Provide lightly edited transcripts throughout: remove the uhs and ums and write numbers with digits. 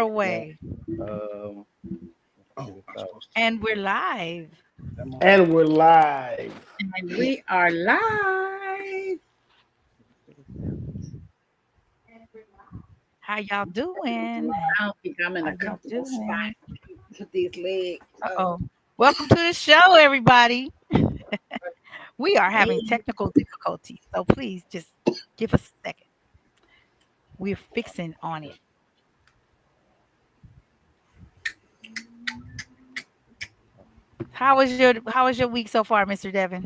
away. Oh, And we're live. and we're live. And we are live. How y'all doing? I don't think I'm in How a y'all comfortable spot doing? with these legs. Uh-oh. Welcome to the show, everybody. We are having Hey, technical difficulties, so please just give us a second. We're fixing on it. How was your week so far, Mr. Devin?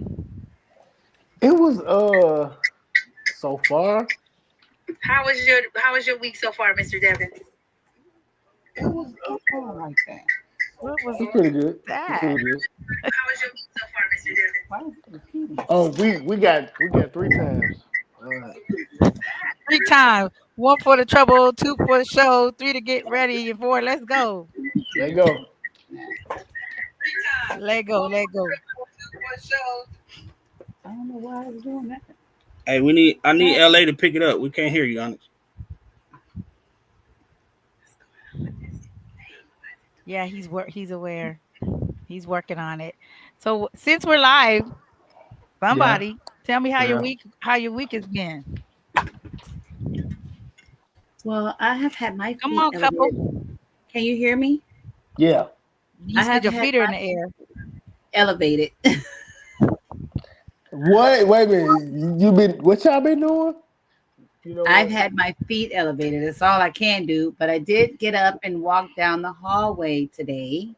It was so far. How was your week so far, Mr. Devin? It was like that. What was it's pretty good. It's that? pretty good. How was your week so far, Mr. Devin? Why is it repeating? Oh, we got 3 times. All right. 3 times. One for the trouble, two for the show, three to get ready, and four, let's go. Let go. Let go, let go. I don't know why I was doing that. Hey, I need LA to pick it up. We can't hear you, Onyx. Yeah, he's aware. He's working on it. So since we're live, Yeah. somebody tell me how Yeah. your week has been. Well, I have had my Come feet on, elevated. couple. Can you hear me? Yeah. You I said have your had feet are in my the air. elevated. What? Wait a minute. What y'all been doing? You know I've what? had my feet elevated. That's all I can do. But I did get up and walk down the hallway today.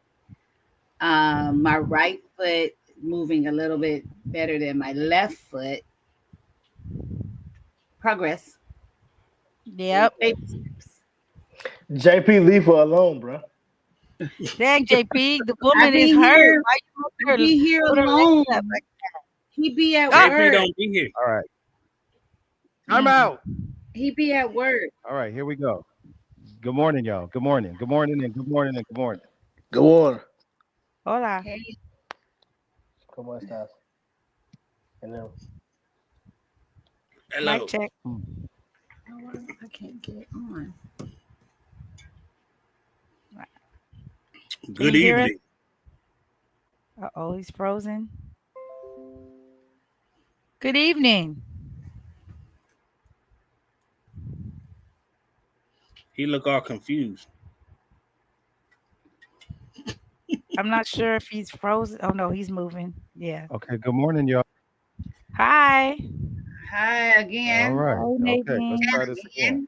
My right foot moving a little bit better than my left foot. Progress. Yep. Baby steps. JP, leave her alone, bro. Dang, JP, the I woman is be hurt. here. Why you I over be here here with her legs up? alone. He be at Ah! JP work. don't be here. All right. I'm Mm. out. He be at work. All right. Here we go. Good morning, y'all. Good morning. Good morning and good morning and good morning. Go on. Hola. Hey, Come on, Stas. Hello. Hello. Mic check. oh, I can't get it on. Good you hear us? evening. Uh-oh, he's frozen. Good evening. He look all confused. I'm not sure if he's frozen. Oh no, he's moving. Yeah. Okay. Good morning, y'all. Hi. Hi All again. right. Hi, Okay. Let's Nadine. try this again.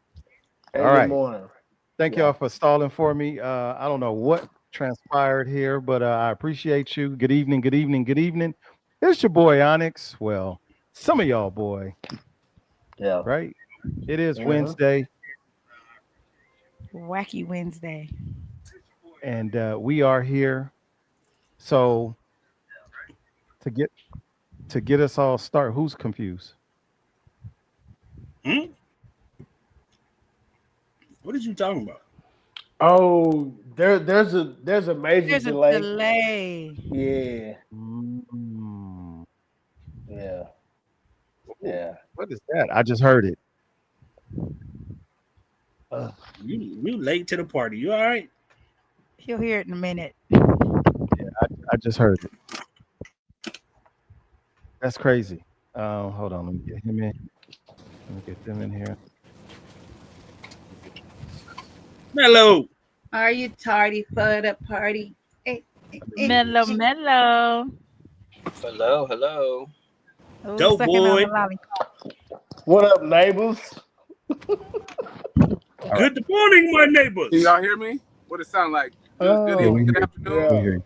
Hey, All good right. morning. Thank y'all for stalling for me. I don't know what transpired here, but I appreciate you. Good evening. Good evening. Good evening. It's your boy Onyx. Well, some of y'all boy, Yeah. right? It is Mhm. Wednesday, Wacky Wednesday. and we are here. So to get us all start, who's confused? Hmm? What are you talking about? Oh, there's a major There's a delay. delay. Yeah. Mm. Yeah. Ooh, Yeah. what is that? I just heard it. You late to the party. You all right? He'll hear it in a minute. I just heard it. That's crazy. Hold on. Let me get him in. Let me get them in here. Mellow. Are you tardy for the party? Hey, Mellow, mellow. Hello, hello. Oh, Dope sucking on the boy. lollipop. What up, neighbors? All right. Good morning, my Can neighbors. y'all hear me? What it sound like? Good Yeah, we evening, hear good you. afternoon. We Yeah. hear you.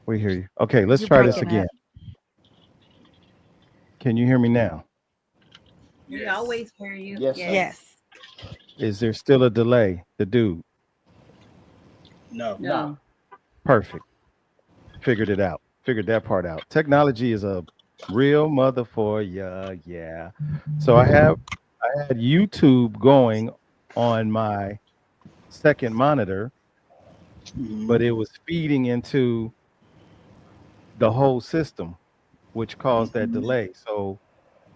We hear you. Okay, let's You're try this breaking again. up. Can you hear me now? we Yes. always hear you. Yes, sir. Yes. Is there still a delay? The dude. No. No. Perfect. Figured it out. Figured that part out. Technology is a real mother for ya. Yeah. So I had YouTube going on my second monitor, but it was feeding into the whole system, which caused that delay. So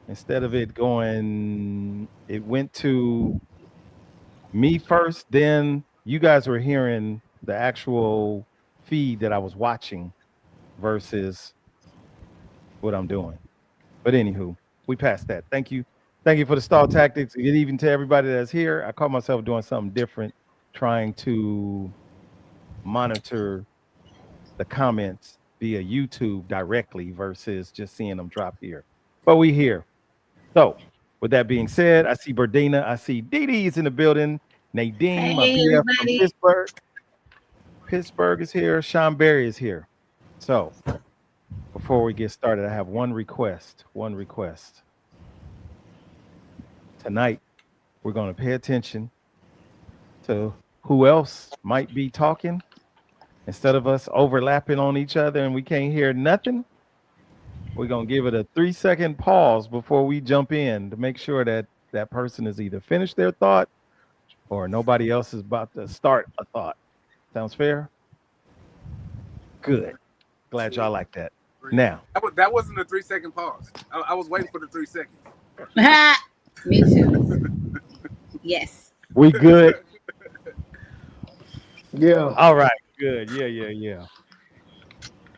instead of it going, it went to me first, then you guys were hearing the actual feed that I was watching versus what I'm doing. But anywho, we passed that. Thank you. Thank you for the stall tactics. Good evening to everybody that's here. I caught myself doing something different, trying to monitor the comments via YouTube directly versus just seeing them drop here. But we here. So with that being said, I see Berdina. I see Dee Dee's in the building. Nadine, my Hey, BF from everybody. Pittsburgh. Pittsburgh is here. Sean Berry is here. So before we get started, I have one request. One request. Tonight, we're going to pay attention to who else might be talking instead of us overlapping on each other and we can't hear nothing. We're going to give it a 3-second pause before we jump in to make sure that that person has either finished their thought or nobody else is about to start a thought. Sounds fair? Good. Glad y'all like that. Now, That wasn't a 3-second pause. I was waiting for the 3 seconds. Me too. Yes. we good. Yeah. All right. Good. Yeah.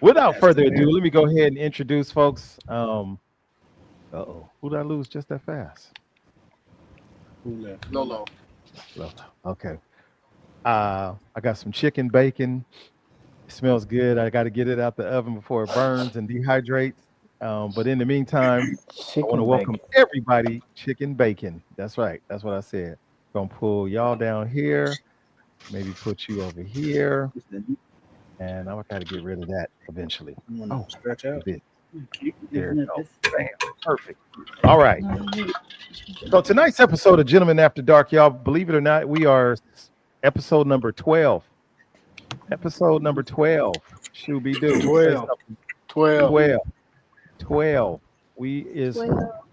Without further ado, let me go ahead and introduce folks. Uh-oh. Who did I lose just that fast? Who left? Lolo. Okay. I got some chicken bacon. It smells good. I got to get it out the oven before it burns and dehydrates. But in the meantime, I want to welcome everybody. Chicken bacon. That's right. That's what I said. Gonna pull y'all down here. Maybe put you over here. And I got to get rid of that eventually. Oh, stretch out. There we go. Bam. Perfect. All right. So tonight's episode of Gentlemen After Dark, y'all, believe it or not, we are episode number 12. Episode number 12. Shooby do. 12. We is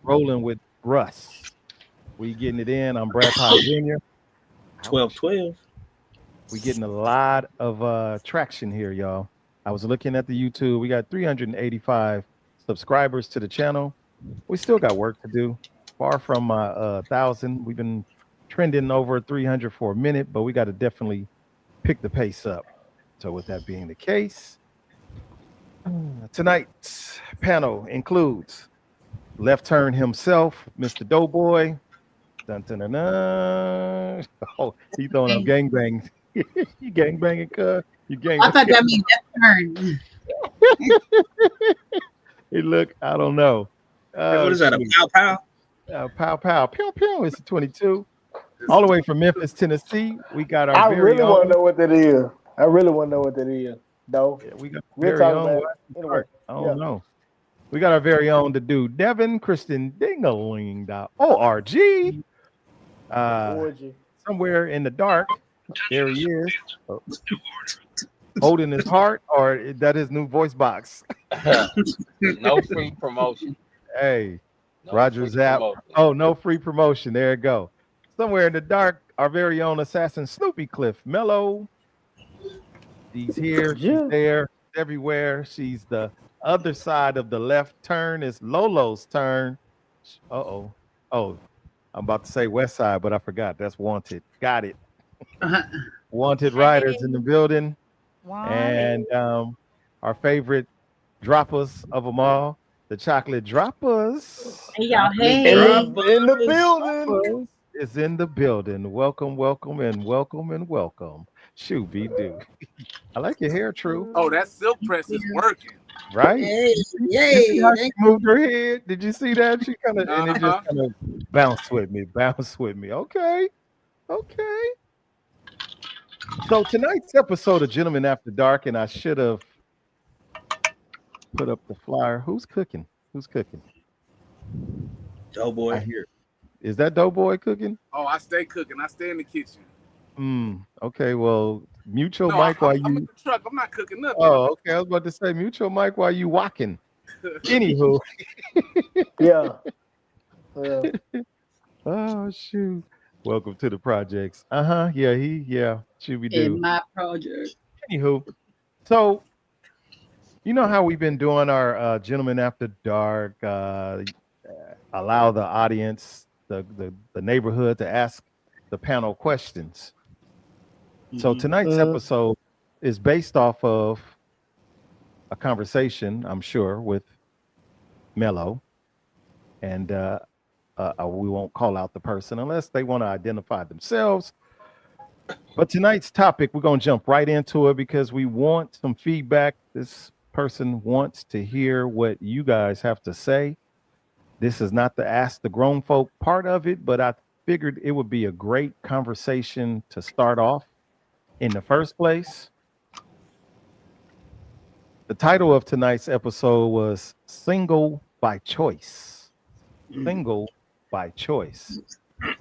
rolling with Russ. We getting it in. I'm Brad Pop Jr. 12. We getting a lot of traction here, y'all. I was looking at the YouTube. We got 385 subscribers to the channel. We still got work to do. Far from my 1,000. We've been trending over 300 for a minute, but we got to definitely pick the pace up. So with that being the case, tonight's panel includes Left Turn himself, Mr. Doughboy. Dun, dun, dun, dun. Oh, he throwing up gangbang. You gangbanging, cuz? You gang? I thought that means left turn. Hey, look, I don't know. What is that? A pow pow? Pow pow, pew pew. It's a 22. All the way from Memphis, Tennessee. We got our I very really own. want to know what that is. I really want to know what that is, though. Yeah, we got We'll very talk own. about it. Anyway, I don't know. We got our very own to do Devin Kristen Dingaling.org. Orgy. Somewhere in the dark, there he is. Holding his heart, or that his new voice box. No free promotion. Hey, No Roger free Zapp. promotion. Oh, no free promotion. There it go. Somewhere in the dark, our very own assassin Snoopy Cliff Mello. She's here, she's there, everywhere. She's the other side of the left turn. It's Lolo's turn. Oh, I'm about to say West Side, but I forgot. That's Wanted. Got it. Wanted Riders in the building. And our favorite droppers of them all, the chocolate droppers. Hey, y'all. Hey. In the building. Is in the building. Welcome. Shooby doo. I like your hair, True. Oh, that silk press is working. Right? Hey, You see how she moved her head? Did you see that? She kind of and it Uh-huh. just kind of bounced with me. Okay. So tonight's episode of Gentlemen After Dark, and I should have put up the flyer. Who's cooking? Doughboy. I hear. Is that Doughboy cooking? Oh, I stay cooking. I stay in the kitchen. Okay. Well, mute your No, mic while I'm you. in the truck. I'm not cooking nothing. Oh, okay. I was about to say mute your mic while you walking. Anywho. Yeah. Oh shoot. Welcome to the projects. Yeah, Shooby do. In my project. Anywho, so you know how we've been doing our Gentlemen After Dark, allow the audience, the neighborhood to ask the panel questions. So Mhm. tonight's episode is based off of a conversation, I'm sure, with Mello, and we won't call out the person unless they want to identify themselves. But tonight's topic, we're going to jump right into it because we want some feedback. This person wants to hear what you guys have to say. This is not the Ask the Grown Folk part of it, but I figured it would be a great conversation to start off in the first place. The title of tonight's episode was Single by Choice. Single by choice.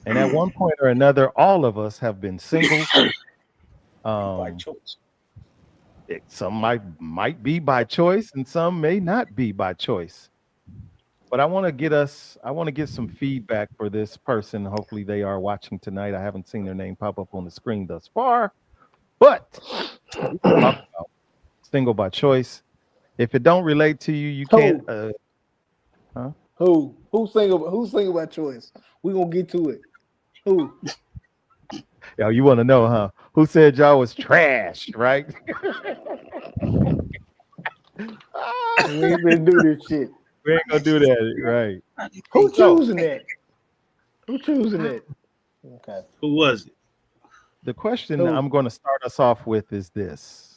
And at one point or another, all of us have been single. By choice. Some might be by choice and some may not be by choice. But I want to get some feedback for this person. Hopefully they are watching tonight. I haven't seen their name pop up on the screen thus far. But we can talk about single by choice. If it don't relate to you, you can't Who's single by choice? We're gonna get to it. Who? Yo, you want to know, huh? Who said y'all was trash, right? We ain't gonna do this shit. We ain't gonna do that, right? Who choosing that? Who choosing that? Okay. Who was it? The question I'm going to start us off with is this.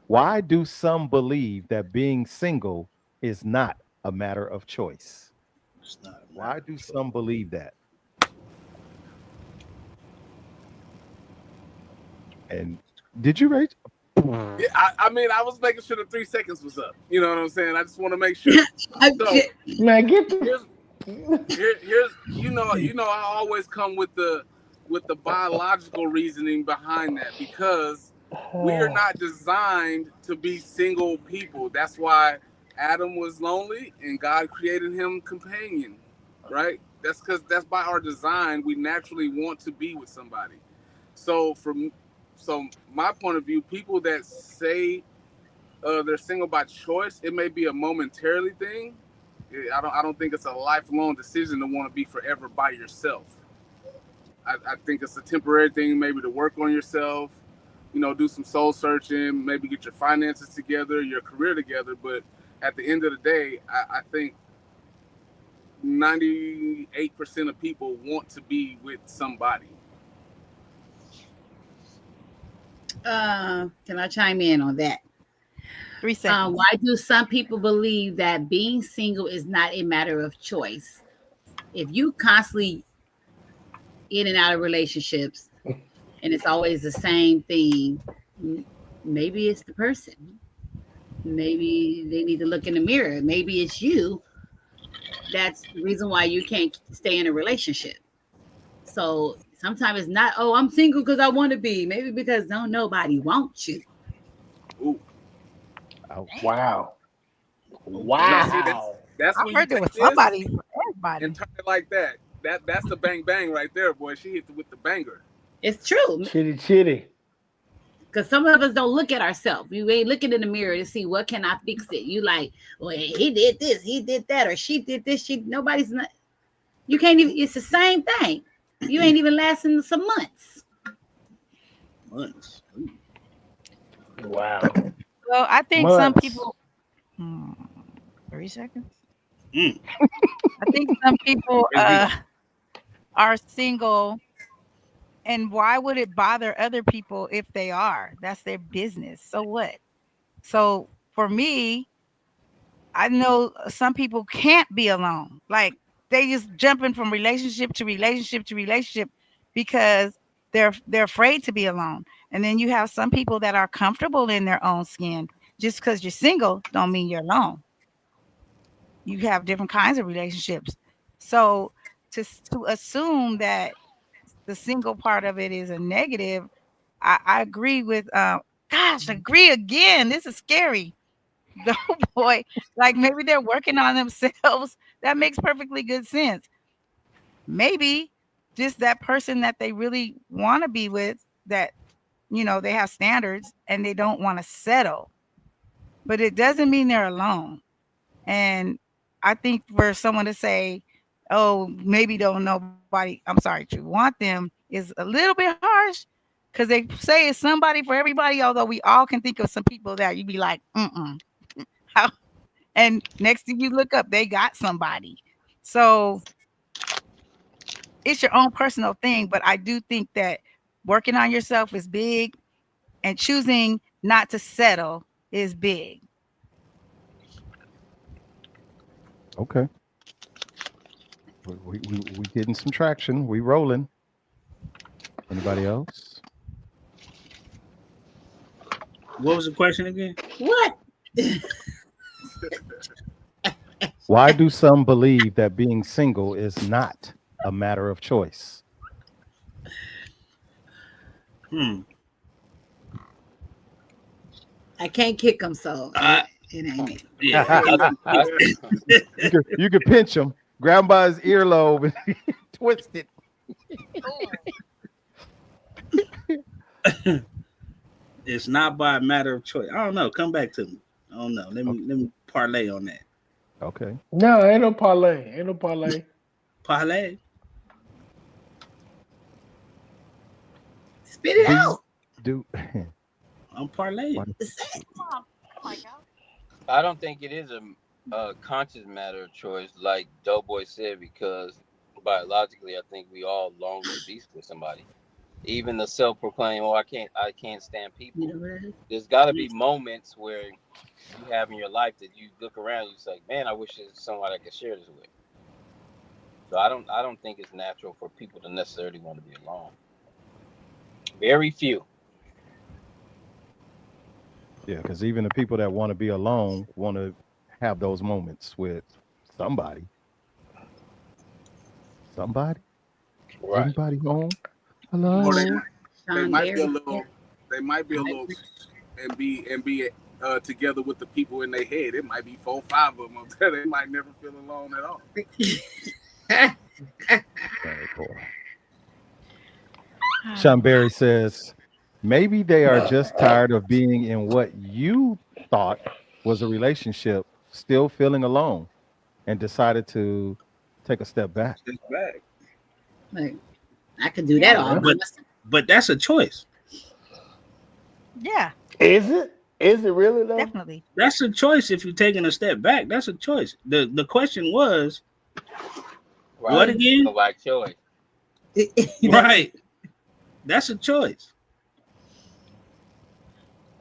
Why do some believe that being single is not a matter of choice? It's not a Why do some believe that? And did you rate? Yeah, I mean, I was making sure the 3 seconds was up. You know what I'm saying? I just want to make sure. So, Man, get the here's you know I always come with the biological reasoning behind that, because we are not designed to be single people. That's why Adam was lonely and God created him companion, right? That's because that's by our design. We naturally want to be with somebody. So my point of view, people that say they're single by choice, it may be a momentarily thing. I don't think it's a lifelong decision to want to be forever by yourself. I think it's a temporary thing, maybe to work on yourself, do some soul searching, maybe get your finances together, your career together. But at the end of the day, I think 98% of people want to be with somebody. Can I chime in on that? 3 seconds. Why do some people believe that being single is not a matter of choice? If you constantly in and out of relationships and it's always the same thing, maybe it's the person. Maybe they need to look in the mirror. Maybe it's you. That's the reason why you can't stay in a relationship. So sometimes it's not, oh, I'm single because I want to be. Maybe because nobody wants you. Ooh. Oh, wow. Now, see, that's I when you heard there take was this somebody for everybody. and turn it like that. That's the bang bang right there, boy. She hit with the banger. It's true. Chitty. Because some of us don't look at ourselves. You ain't looking in the mirror to see what can I fix it. You like, well, he did this, he did that, or she did this. Nobody's not. You can't even. It's the same thing. You ain't even lasting some months. Months. Wow. Well, I think some Months. people. 3 seconds. Mm. I think some people are single, and why would it bother other people if they are? That's their business. So what? So for me, I know some people can't be alone. Like they just jumping from relationship to relationship to relationship because they're afraid to be alone. And then you have some people that are comfortable in their own skin. Just because you're single don't mean you're alone. You have different kinds of relationships. So to assume that the single part of it is a negative, I agree with gosh, agree again. This is scary. Oh boy, like maybe they're working on themselves. That makes perfectly good sense. Maybe just that person that they really want to be with, that they have standards and they don't want to settle. But it doesn't mean they're alone. And I think for someone to say oh, maybe don't nobody, I'm sorry, to want them is a little bit harsh because they say it's somebody for everybody, although we all can think of some people that you'd be like, how, and next thing you look up, they got somebody. So it's your own personal thing, but I do think that working on yourself is big and choosing not to settle is big. Okay. We getting some traction. We rolling. Anybody else? What was the question again? What? Why do some believe that being single is not a matter of choice? I can't kick them, so it ain't me. Yeah. You could pinch him, grab him by his earlobe, and twist it. It's not by a matter of choice. I don't know. Come back to me. I don't know. Let me parlay on that. Okay. No, ain't no parlay. Ain't no parlay. Parlay. Spit it out. Do I'm parlaying. I don't think it is a conscious matter of choice, like Doughboy said, because biologically, I think we all long to be with somebody. Even the self-proclaimed, "Oh, I can't stand people." You know what it is? There's got to be moments where you have in your life that you look around, and you say, "Man, I wish there's someone I could share this with." So I don't think it's natural for people to necessarily want to be alone. Very few. Yeah, because even the people that want to be alone want to have those moments with somebody. Somebody? Right. Anybody home? Hello? Or they Sean might be a Berry. little. They might be a little, and be together with the people in their head. It might be 4, 5 of them up there. They might never feel alone at all. Very cool. Sean Berry says, maybe they are just tired of being in what you thought was a relationship, still feeling alone, and decided to take a step back. It's back. Like, I could do that all by myself. But that's a choice. Yeah, Is it? Is it really though? definitely. That's a choice if you're taking a step back. That's a choice. The question was, Right. what again? So by choice. Right. That's a choice.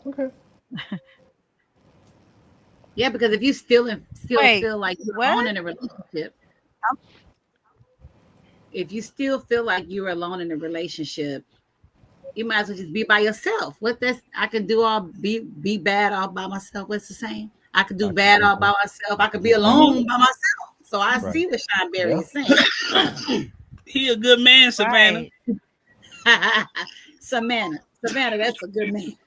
Okay. Yeah, because if you still Wait, feel like you're what? alone in a relationship, if you still feel like you're alone in a relationship, you might as well just be by yourself. What that's I can do all be bad all by myself. What's the saying? I could do bad all by myself. I could be alone by myself. So I see what Sean Berry is saying. He a good man, Savannah. Right. Savannah, that's a good man.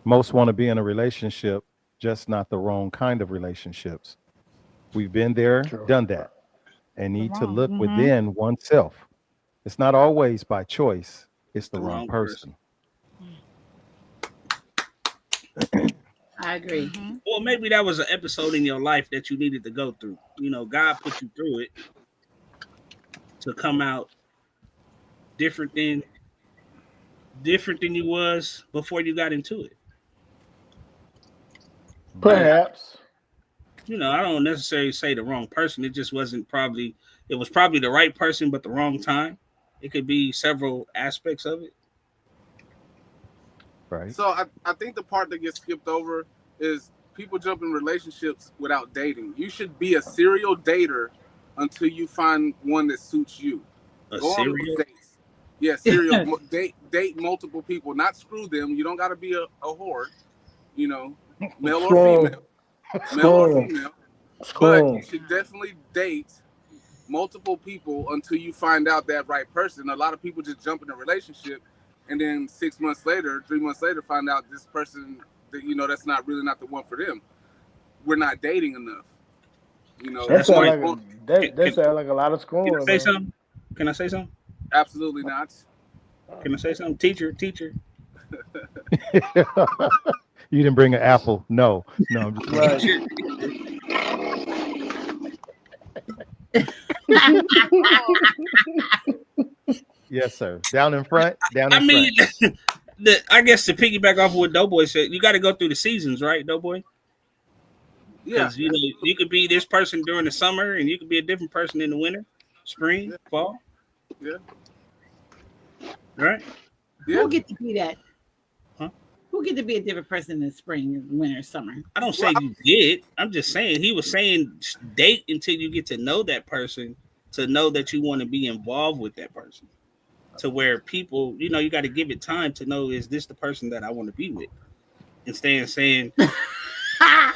Most want to be in a relationship, just not the wrong kind of relationships. We've been there, True. done that, and need to look Mhm. within oneself. It's not always by choice, it's the wrong person. I agree. Mhm. Well, maybe that was an episode in your life that you needed to go through. You know, God put you through it to come out different than you was before you got into it. Perhaps. You know, I don't necessarily say the wrong person. It just wasn't probably. It was probably the right person, but the wrong time. It could be several aspects of it. Right. So I think the part that gets skipped over is people jump in relationships without dating. You should be a serial dater until you find one that suits you. A Go on serial. those dates. Yeah, serial date multiple people. Not screw them. You don't got to be a whore. You know, male or female. Male or female. But you should definitely date multiple people until you find out that right person. A lot of people just jump in a relationship and then 6 months later, 3 months later, find out this person that that's not the one for them. We're not dating enough. You know, That sounds like a lot of screwing. Can I say something? Can I say something? Absolutely not. Can I say something? Teacher. You didn't bring an apple. No, I'm just Right. Yes, sir. Down in front. Down I in mean, front. I guess to piggyback off what Doughboy said, you got to go through the seasons, right, Doughboy? Yeah, Because you could be this person during the summer, and you could be a different person in the winter, spring, yeah, fall, yeah, right? yeah. Who get to be that? Huh? Who get to be a different person in spring, winter, summer? I don't Well, say you did. I'm just saying he was saying date until you get to know that person, to know that you want to be involved with that person. To where people, you got to give it time to know, is this the person that I want to be with? Instead of saying, I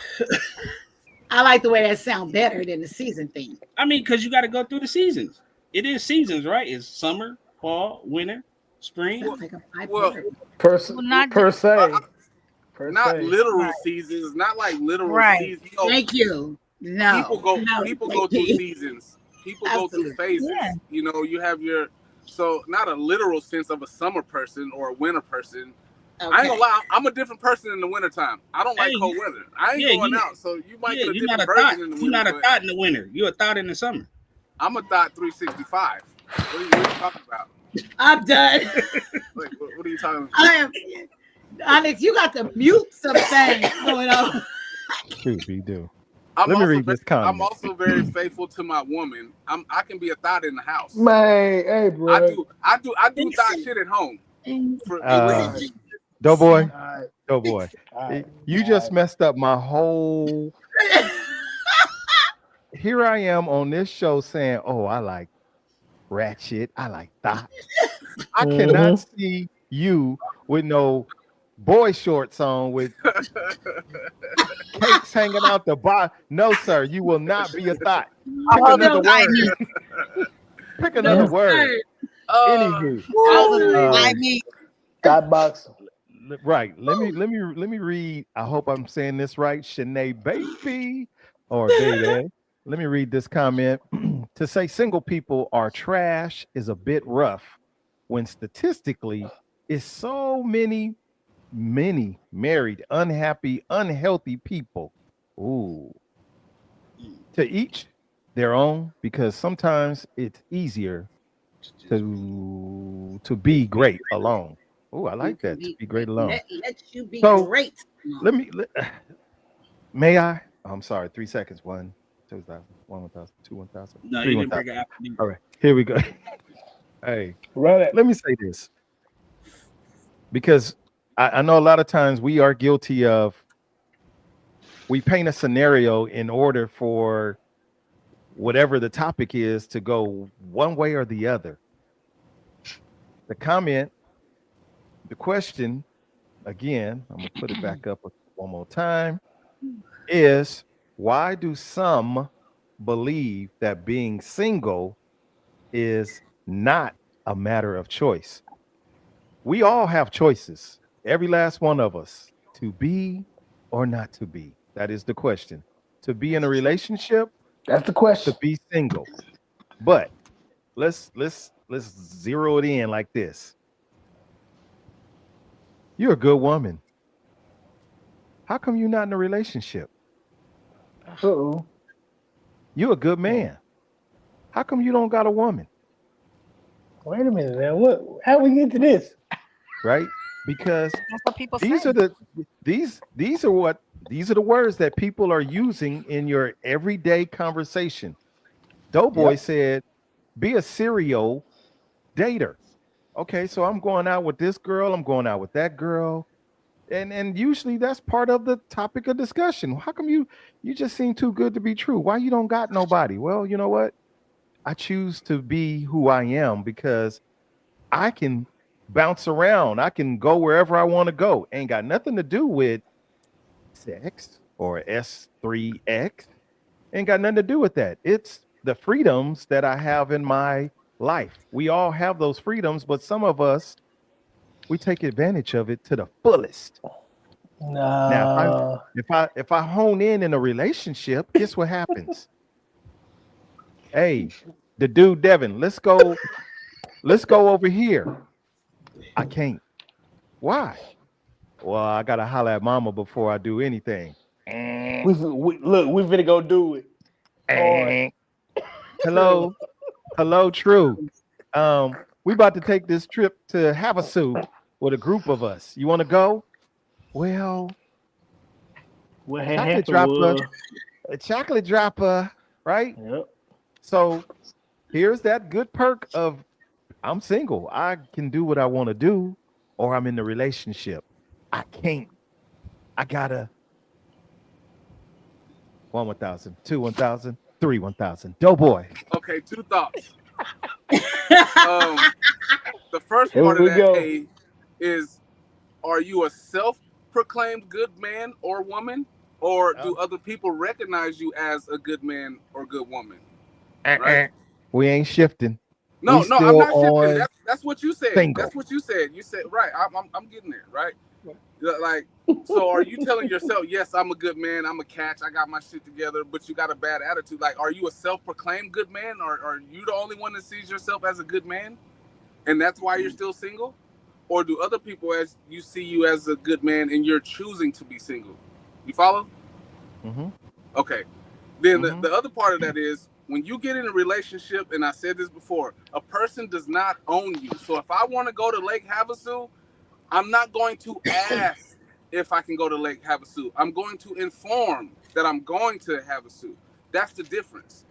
like the way that sound better than the season thing. I mean, because you got to go through the seasons. It is seasons, right? It's summer, fall, winter, spring. Sounds like a five well, word. per Well, not per uh, se, per not se. literal right, seasons, not like literal right. seasons. Thank you. People No, go no, people thank go through you. seasons. People go through Absolutely. Yeah. phases. You have your so not a literal sense of a summer person or a winter person. I ain't gonna Okay. lie, I'm a different person in the wintertime. I don't Hey, like cold weather. I ain't yeah, going out, so you might yeah, get a you're not different a thought. version in the You're winter, not a but thought in the winter. You're a thought in the summer. I'm a thought 365. What are you talking about? I'm done. Like, what are you talking about? I am Onyx, you got to mute some things going on. Scooby Doo. I'm Let me also read very, this I'm comment. also very faithful to my woman. I can be a thought in the house. Man, hey, bro. I do thought Listen, shit at home for All Uh, right, reasons. Doughboy, listen. all right, Doughboy, all right, you all just right. messed up my whole. Here I am on this show saying, "Oh, I like ratchet. I like thought." I cannot Mm-hmm. see you with no boy shorts on with cakes hanging out the bottom. No, sir, you will not be a thought. Pick All the another No, thigh word. meat. Pick no, another Mm-hmm. word. sir. uh, Anywho, No, All the sir. thigh um, meat. Thought box. right. Let me read. I hope I'm saying this right. Shanae baby or baby. Let me read this comment. To say single people are trash is a bit rough when statistically it's so many married, unhappy, unhealthy people. Ooh. To each their own, because sometimes it's easier to be great alone. Oh, I You like can that. To be be great great. alone. Let you be So great. let me let, may I? I'm sorry, 3 seconds. 1,000, 1,000, 1,000, No, 3, you didn't 1,000. break it after me. All right, here we go. Hey, Run it. let me say this because I know a lot of times we are guilty of we paint a scenario in order for whatever the topic is to go one way or the other. The comment, the question, again, I'm gonna put it back up one more time, is why do some believe that being single is not a matter of choice? We all have choices, every last one of us, to be or not to be. That is the question. To be in a relationship, That's the to question. be single. But let's zero it in like this. You're a good woman. How come you're not in a relationship? Uh-oh. You're a good man. How come you don't got a woman? Wait a minute now. What? How we get to this? Right? Because That's what people say. these are the these are the words that people are using in your everyday conversation. Doughboy Yep. said, be a serial dater. Okay, so I'm going out with this girl, I'm going out with that girl. And usually that's part of the topic of discussion. How come you just seem too good to be true? Why you don't got nobody? Well, you know what? I choose to be who I am because I can bounce around. I can go wherever I want to go. Ain't got nothing to do with sex or S3X. Ain't got nothing to do with that. It's the freedoms that I have in my life. We all have those freedoms, but some of us we take advantage of it to the fullest. Now, Nah. if I hone in a relationship, guess what happens? Hey, the dude Devin, let's go over here. I can't. Why? Well, I gotta holler at mama before I do anything. We look. We finna go do it. Hard. Hello, hello, true. We about to take this trip to Havasu with a group of us. You want to go? Well, What had chocolate happened dropper, was, a chocolate dropper, right? yep. So here's that good perk of I'm single. I can do what I want to do, or I'm in the relationship. I can't. I gotta 1,000, 1,000, 1,000. Doughboy. Okay, two thoughts. The first Here part of we that go. A is, are you a self-proclaimed good man or woman, or do other people recognize you as a good man or good woman? Right? We ain't shifting. We No, I'm still not shifting. on That's what you said. single. That's what you said. You said right. I'm getting there. Right. Like, so are you telling yourself, yes, I'm a good man, I'm a catch, I got my shit together, but you got a bad attitude? Like, are you a self-proclaimed good man, or are you the only one that sees yourself as a good man, and that's why you're still single? Or do other people as you see you as a good man and you're choosing to be single? You follow? Mm-hmm. Okay. Then the other part of that is, when you get in a relationship, and I said this before, a person does not own you. So if I want to go to Lake Havasu, I'm not going to ask if I can go to Lake Havasu. I'm going to inform that I'm going to Havasu. That's the difference.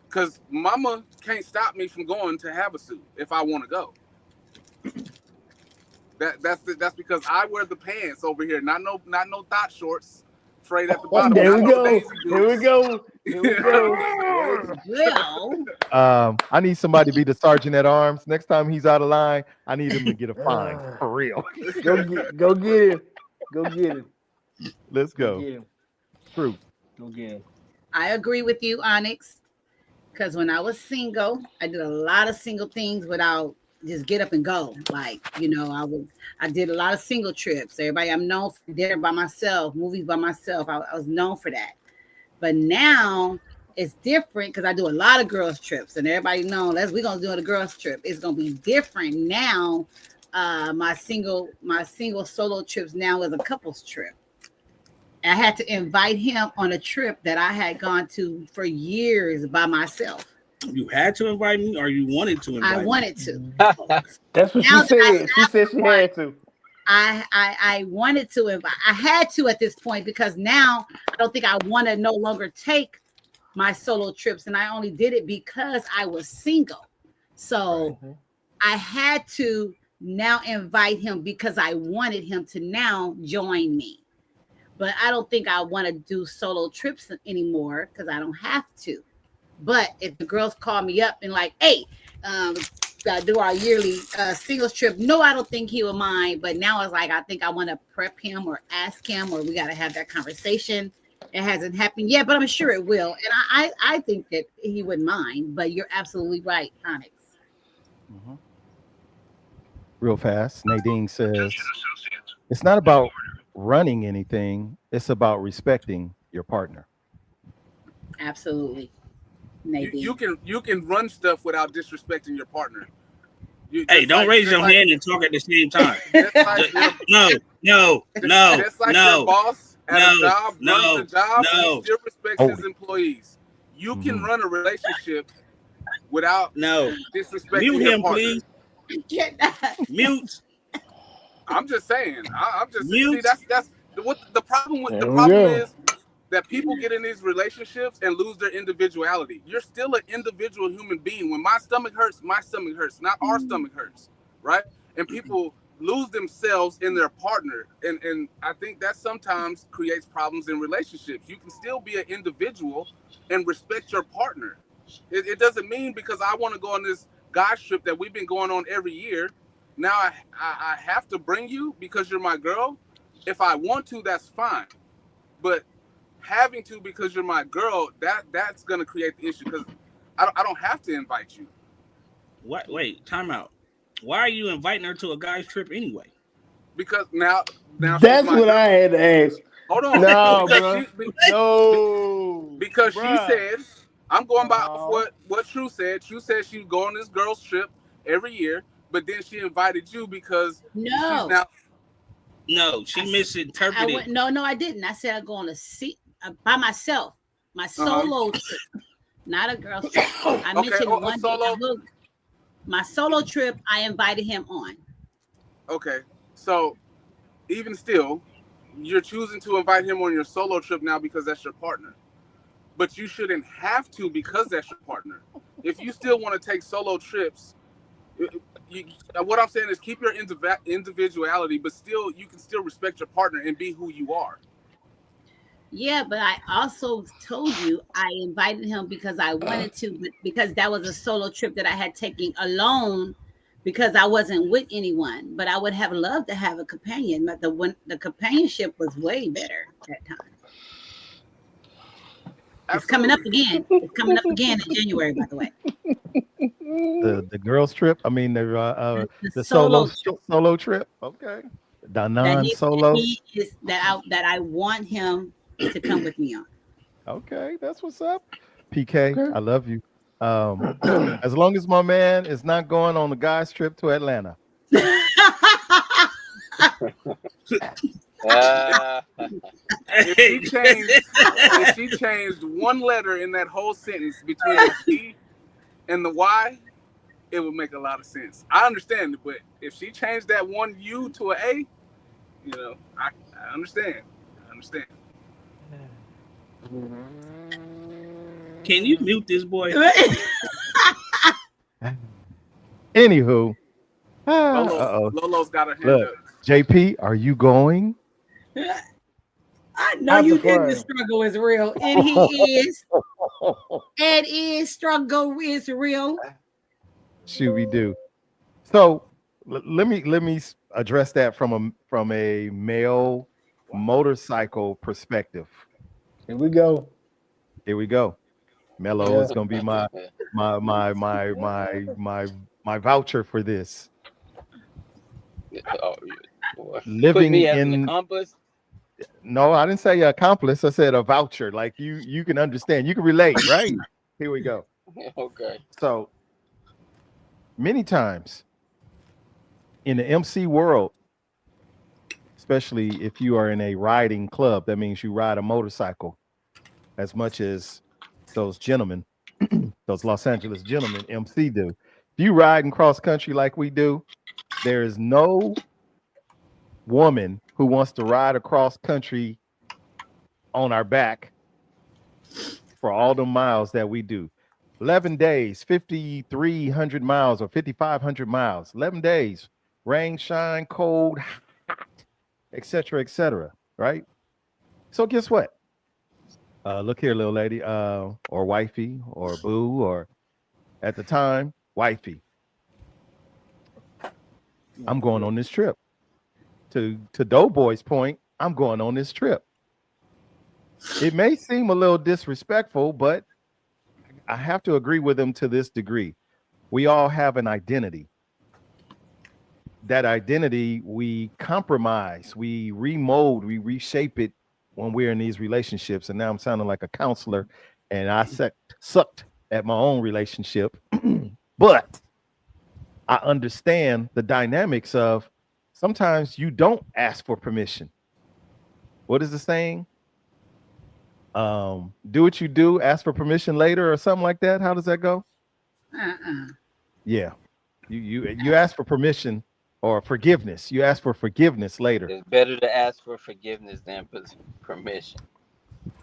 Because mama can't stop me from going to Havasu if I want to go. That's because I wear the pants over here, not no thought shorts, frayed at the bottom, There not we no go. daisy Here we dukes. go. Here we go. Well, I need somebody to be the sergeant at arms. Next time he's out of line, I need him to get a fine for real. Go get him. Go get him. Let's Go go. get him. True. Go get him. I agree with you, Onyx, because when I was single, I did a lot of single things without just get up and go. Like, I did a lot of single trips. Everybody, I'm known for dinner by myself, movies by myself. I was known for that. But now it's different because I do a lot of girls trips, and everybody knows we're gonna do a girls trip. It's gonna be different now. My single solo trips now is a couples trip. I had to invite him on a trip that I had gone to for years by myself. You had to invite me, or you wanted to invite me? I wanted to. That's what Now she said. She said she had to. I wanted to invite. I had to at this point because now I don't think I want to no longer take my solo trips, and I only did it because I was single. So I had to now invite him because I wanted him to now join me. But I don't think I want to do solo trips anymore because I don't have to. But if the girls call me up and like, hey, do our yearly singles trip, no, I don't think he would mind. But now it's like, I think I want to prep him or ask him, or we got to have that conversation. It hasn't happened yet, but I'm sure it will. And I think that he wouldn't mind. But you're absolutely right, Onyx. Real fast. Nadine says it's not about running anything, it's about respecting your partner. Absolutely. Nadine. You can run stuff without disrespecting your partner. Hey, don't raise your hand and talk at the same time. No. Just like your boss at a job runs the job, he still respects his employees. You can run a relationship without disrespecting Mute your him, partner. please. Mute. I'm just saying. I'm just Mute. See, that's what the problem with. The problem is that people get in these relationships and lose their individuality. You're still an individual human being. When my stomach hurts, not our stomach hurts, right? And people lose themselves in their partner, and I think that sometimes creates problems in relationships. You can still be an individual and respect your partner. It doesn't mean because I want to go on this guys trip that we've been going on every year, now I have to bring you because you're my girl. If I want to, that's fine. But having to because you're my girl, that's gonna create the issue because I don't have to invite you. What? Wait, time out. Why are you inviting her to a guy's trip anyway? Because now that's what girl. I had to ask. Hold on. No, bro. Because she said, I'm going by what True said. True said she'd go on this girl's trip every year, but then she invited you because she's now. No, she misinterpreted. No, I didn't. I said I go on by myself, my solo trip. Not a girl's trip. I Okay, mentioned or a one day. solo. Look, my solo trip, I invited him on. Okay, so even still, you're choosing to invite him on your solo trip now because that's your partner. But you shouldn't have to because that's your partner. If you still want to take solo trips, you, what I'm saying is keep your individuality, but still you can still respect your partner and be who you are. Yeah, but I also told you I invited him because I wanted to, but because that was a solo trip that I had taken alone because I wasn't with anyone. But I would have loved to have a companion. But the companionship was way better that time. It's coming up Absolutely. again. It's coming up again in January, by the way. The girls trip. I mean The the solo solo trip solo trip. Okay. The that non he solo. he is that I want him to come with me on. Okay, that's what's up. PK, Okay. I love you. As long as my man is not going on the guys trip to Atlanta. If she changed, if she changed one letter in that whole sentence between the T and the Y, it would make a lot of sense. I understand it, but if she changed that one U to an A, I understand. I understand. Can you mute this boy? Anywho, Lolo's, Lolo's got her hand look, up. JP, are you going? I know Have you the think the plan. struggle is real, and he is. It is struggle is real. Shooby do. So let me address that from a male motorcycle perspective. Here we go. Here we go. Mello Yeah. is gonna be my voucher for this. Oh, boy. Put Living me as an in accomplice. no, I didn't say accomplice. I said a voucher. Like you can understand, you can relate, right? Here we go. Okay. So many times in the MC world, especially if you are in a riding club, that means you ride a motorcycle as much as those gentlemen, those Los Angeles gentlemen, MC do. If you ride in cross country like we do, there is no woman who wants to ride across country on our back for all the miles that we do. 11 days, 5,300 miles or 5,500 miles, 11 days, rain, shine, cold, hot, etc., right? So guess what? Look here, little lady, or wifey, or boo, or at the time, wifey. I'm going on this trip. To Doughboy's point, I'm going on this trip. It may seem a little disrespectful, but I have to agree with him to this degree. We all have an identity. That identity, we compromise, we remold, we reshape it when we're in these relationships. And now I'm sounding like a counselor, and I sucked at my own relationship. But I understand the dynamics of sometimes you don't ask for permission. What is the saying? Do what you do, ask for permission later, or something like that. How does that go? Yeah. You ask for permission or forgiveness. You ask for forgiveness later. It's better to ask for forgiveness than permission.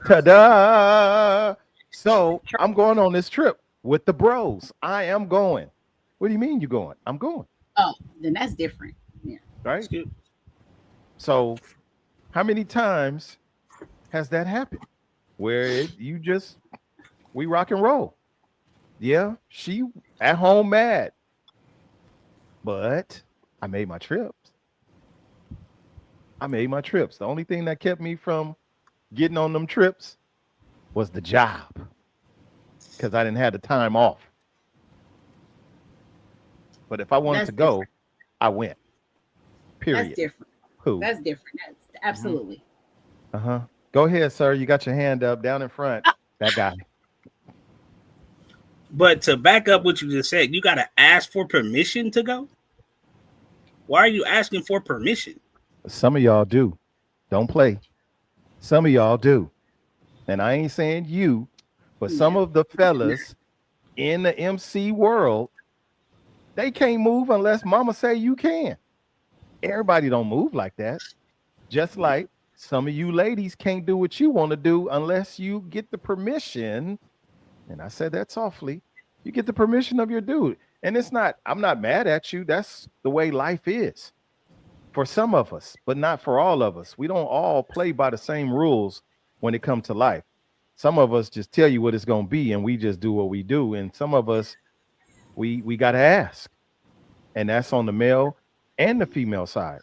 Ta-da! So I'm going on this trip with the bros. I am going. What do you mean you going? I'm going. Oh, then that's different. Yeah. Right? So how many times has that happened? Where we rock and roll. Yeah, she at home mad. But I made my trips. The only thing that kept me from getting on them trips was the job. Because I didn't have the time off. But if I wanted to go, I went. Period. That's different. Who? That's different. That's absolutely. Uh-huh. Go ahead, sir. You got your hand up down in front. That guy. But to back up what you just said, you got to ask for permission to go. Why are you asking for permission? Some of y'all do. Don't play. Some of y'all do. And I ain't saying you. But some of the fellas in the MC world, they can't move unless mama say you can. Everybody don't move like that. Just like some of you ladies can't do what you want to do unless you get the permission. And I said that softly. You get the permission of your dude. And it's not, I'm not mad at you. That's the way life is for some of us, but not for all of us. We don't all play by the same rules when it comes to life. Some of us just tell you what it's going to be and we just do what we do. And some of us, we got to ask. And that's on the male and the female side,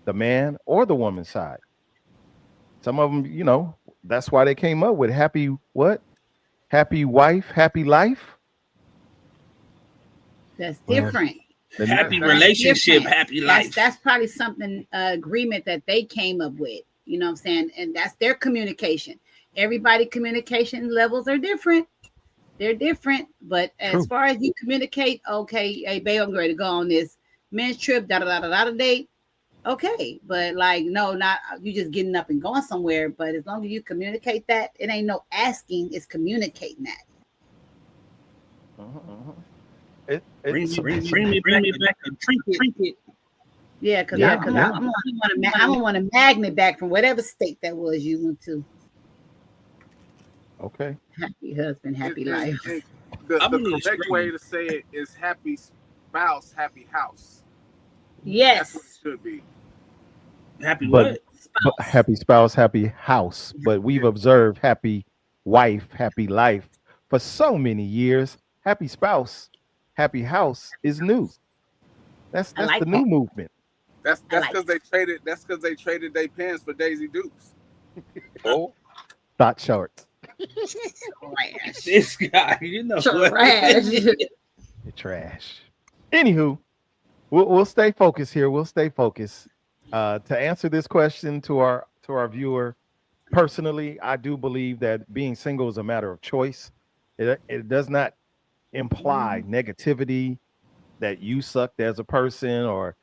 the man or the woman side. Some of them, you know, that's why they came up with happy what? Happy wife, happy life. That's Well, different. Happy That's relationship, different. happy life. That's probably something agreement that they came up with. You know what I'm saying? And that's their communication. Everybody communication levels are different. They're different. But as True. far as you communicate, okay, hey babe, I'm ready to go on this men's trip, da da da da da date. Okay, but like no, not you just getting up and going somewhere. But as long as you communicate that, it ain't no asking, it's communicating that. Bring It's me back a trinket. Yeah, because Yeah, I'm yeah. gonna want a magnet back from whatever state that was you went to. Okay. Happy husband, happy life. The I'm really correct way to say it is happy spouse, happy house. That's what it Yes. should be. Happy But what? but happy spouse, happy house. But we've observed happy wife, happy life for so many years. Happy spouse, happy house is new. That's I like the that. new movement. That's like because they traded. That's because they traded their pants for Daisy Dukes. Oh, Thought shorts. Trash. This guy, you know what? Trash. You're trash. Anywho, we'll stay focused here. We'll stay focused. To answer this question to our viewer, personally, I do believe that being single is a matter of choice. It does not imply negativity that you sucked as a person or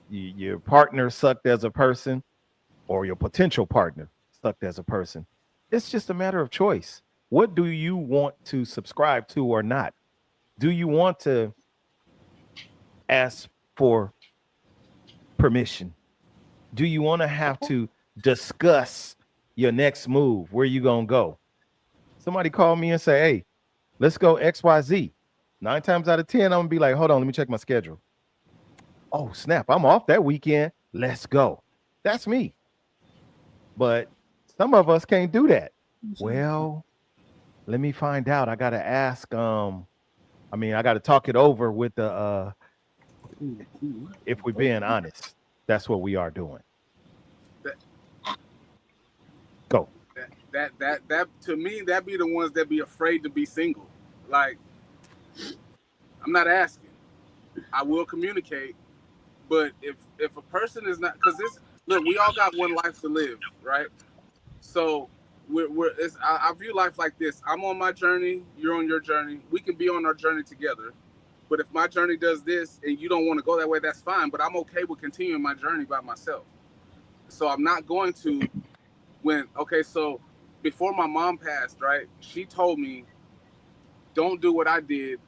your partner sucked as a person or your potential partner sucked as a person. It's just a matter of choice. What do you want to subscribe to or not? Do you want to ask for permission? Do you want to have to discuss your next move? Where you gonna go? Somebody call me and say, "Hey, let's go XYZ." 9 times out of 10, I'm gonna be like, "Hold on, let me check my schedule." Oh snap, I'm off that weekend. Let's go. That's me. But some of us can't do that. Well, let me find out. I gotta ask. I gotta talk it over with the. If we're being honest, that's what we are doing. That Go. that to me, that be the ones that be afraid to be single. Like, I'm not asking. I will communicate, but if a person is not, because this look, we all got one life to live, right? So I view life like this. I'm on my journey, you're on your journey. We can be on our journey together. But if my journey does this and you don't want to go that way, that's fine. But I'm okay with continuing my journey by myself. So I'm not going to so before my mom passed, right? She told me, don't do what I did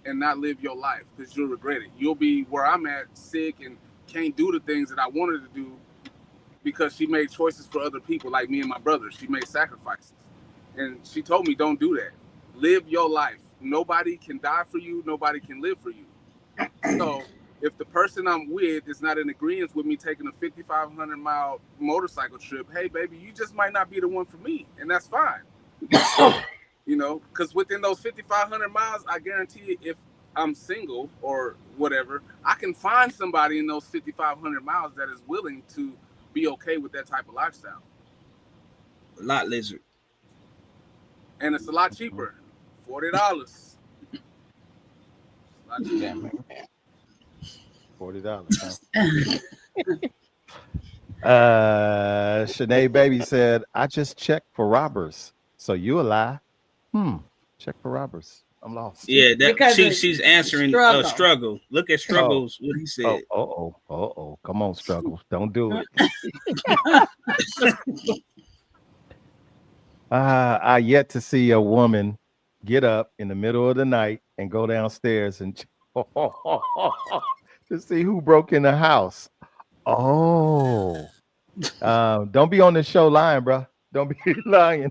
and not live your life because you'll regret it. You'll be where I'm at, sick and can't do the things that I wanted to do because she made choices for other people like me and my brother. She made sacrifices. And she told me, don't do that. Live your life. Nobody can die for you. Nobody can live for you. So if the person I'm with is not in agreement with me taking a 5,500-mile motorcycle trip, hey, baby, you just might not be the one for me. And that's fine. You know, because within those 5,500 miles, I guarantee if I'm single or whatever, I can find somebody in those 5,500 miles that is willing to be okay with that type of lifestyle. Lot lizard. And it's a lot cheaper. $40. damn it. $40. Huh? Shanae Baby said, I just checked for robbers. So you a lie. Check for robbers. I'm lost. Yeah, Because she's answering struggle. Look at struggles. What he said. Oh. Come on, struggles. Don't do it. I yet to see a woman get up in the middle of the night and go downstairs and to see who broke in the house. Oh, don't be on this show lying, bro. Don't be lying.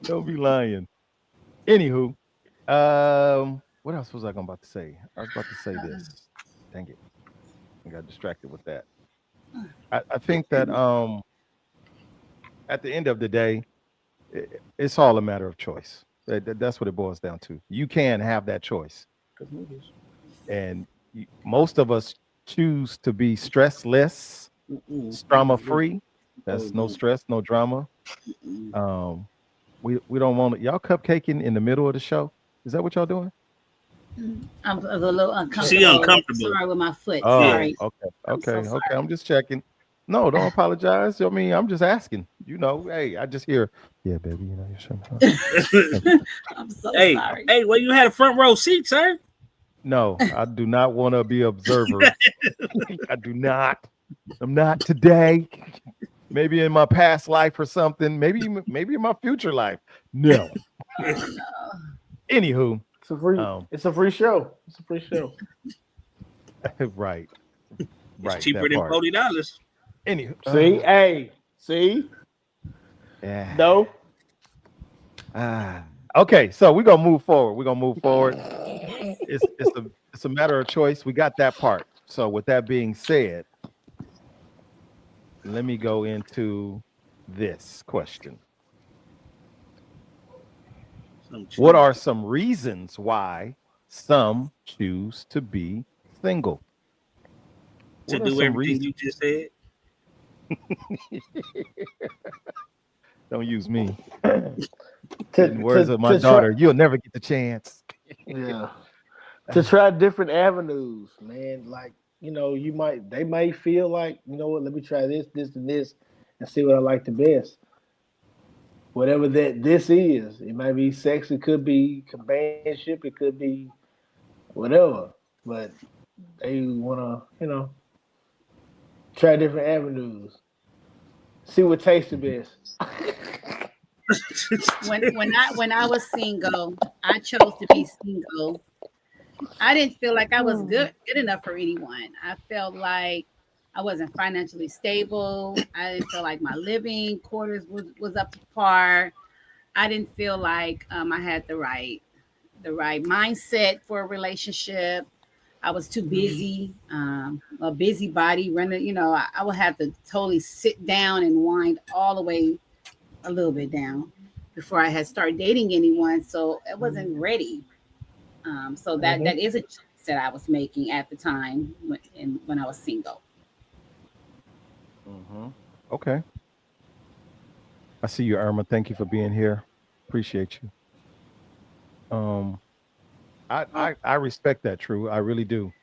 Don't be lying. Anywho, what else was I about to say? I was about to say this. Dang it, I got distracted with that. I think that at the end of the day, it's all a matter of choice. That's what it boils down to. You can have that choice, and most of us choose to be stressless, drama free. That's no stress, no drama. Um, we don't want y'all cupcaking in the middle of the show. Is that what y'all doing? I'm a little uncomfortable. She uncomfortable. Sorry with my foot. Oh, Sorry. okay, I'm so okay, okay. sorry. I'm just checking. No, don't apologize. I mean, I'm just asking. Hey, I just hear, yeah, baby. You're sure. I'm so Hey, sorry. hey, well, you had a front row seat, sir. No, I do not want to be observer. I do not. I'm not today. Maybe in my past life or something. Maybe in my future life. No. Oh, no. Anywho, it's a free show. It's a free show. right. It's cheaper than $40. Anywho, See, yeah. no. Okay, so we're gonna move forward. It's a matter of choice. We got that part. So with that being said, let me go into this question. What are some reasons why some choose to be single? To do everything you just said? Don't use me. In words of my daughter, you'll never get the chance. Yeah. To try different avenues, man. Like, they might feel like, what, let me try this, and this, and see what I like the best. Whatever this is. It might be sex, it could be companionship, it could be whatever. But they wanna, try different avenues. See what tastes the best. when I was single, I chose to be single. I didn't feel like I was good enough for anyone. I felt like I wasn't financially stable. I didn't feel like my living quarters was up to par. I didn't feel like I had the right mindset for a relationship. I was too busy, a busybody running. I would have to totally sit down and wind all the way a little bit down before I had started dating anyone. So I wasn't ready. So that is a choice that I was making at the time when I was single. Okay. I see you, Irma. Thank you for being here. Appreciate you. I respect that, True. I really do.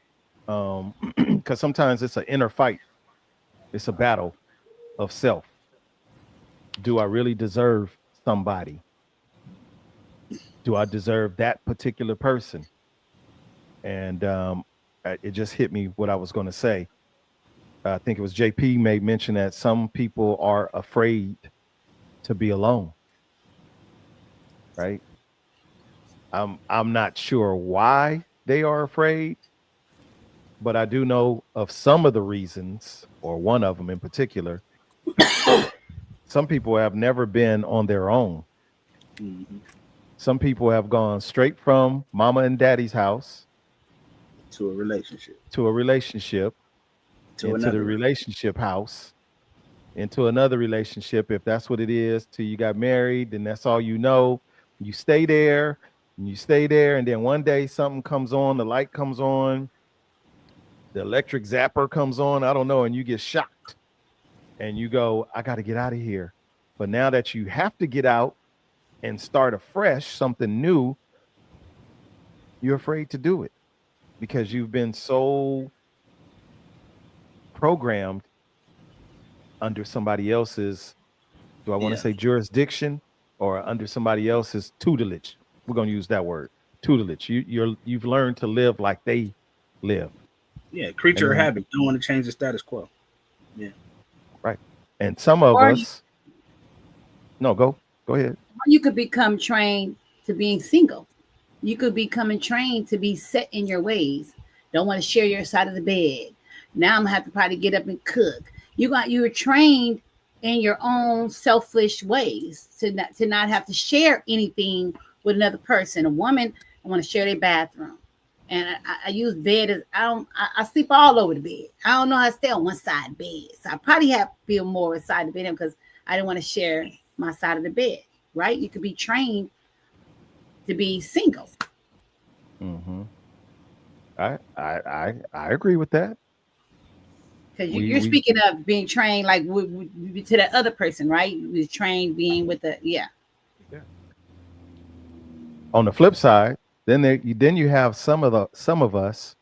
Because sometimes it's an inner fight. It's a battle of self. Do I really deserve somebody? Do I deserve that particular person? And it just hit me what I was going to say. I think it was JP made mention that some people are afraid to be alone. Right? I'm not sure why they are afraid, but I do know of some of the reasons, or one of them in particular. Some people have never been on their own. Mm-hmm. Some people have gone straight from mama and daddy's house to a relationship, into the relationship house, into another relationship. If that's what it is, till you got married, then that's all you know. You stay there and you stay there. And then one day something comes on, the light comes on, the electric zapper comes on, I don't know, and you get shocked and you go, I got to get out of here. But now that you have to get out and start afresh, something new, you're afraid to do it because you've been so programmed under somebody else's, do I want to say jurisdiction, or under somebody else's tutelage. We're going to use that word, tutelage. You've learned to live like they live. Yeah, creature of habit. Don't want to change the status quo. Yeah. Right. And some of us, No, go ahead. You could become trained to being single. You could become trained to be set in your ways. Don't want to share your side of the bed. Now I'm gonna have to probably get up and cook. You were trained in your own selfish ways to not have to share anything with another person. A woman, I want to share their bathroom. And I use bed as I sleep all over the bed. I don't know how to stay on one side of the bed. So I probably have to feel more inside the bed because I didn't want to share my side of the bed. Right? You could be trained to be single. Mm-hmm. I agree with that. Because We you're we speaking of being trained like to that other person, right? You was trained being with the yeah. Yeah. On the flip side, then you have some of us.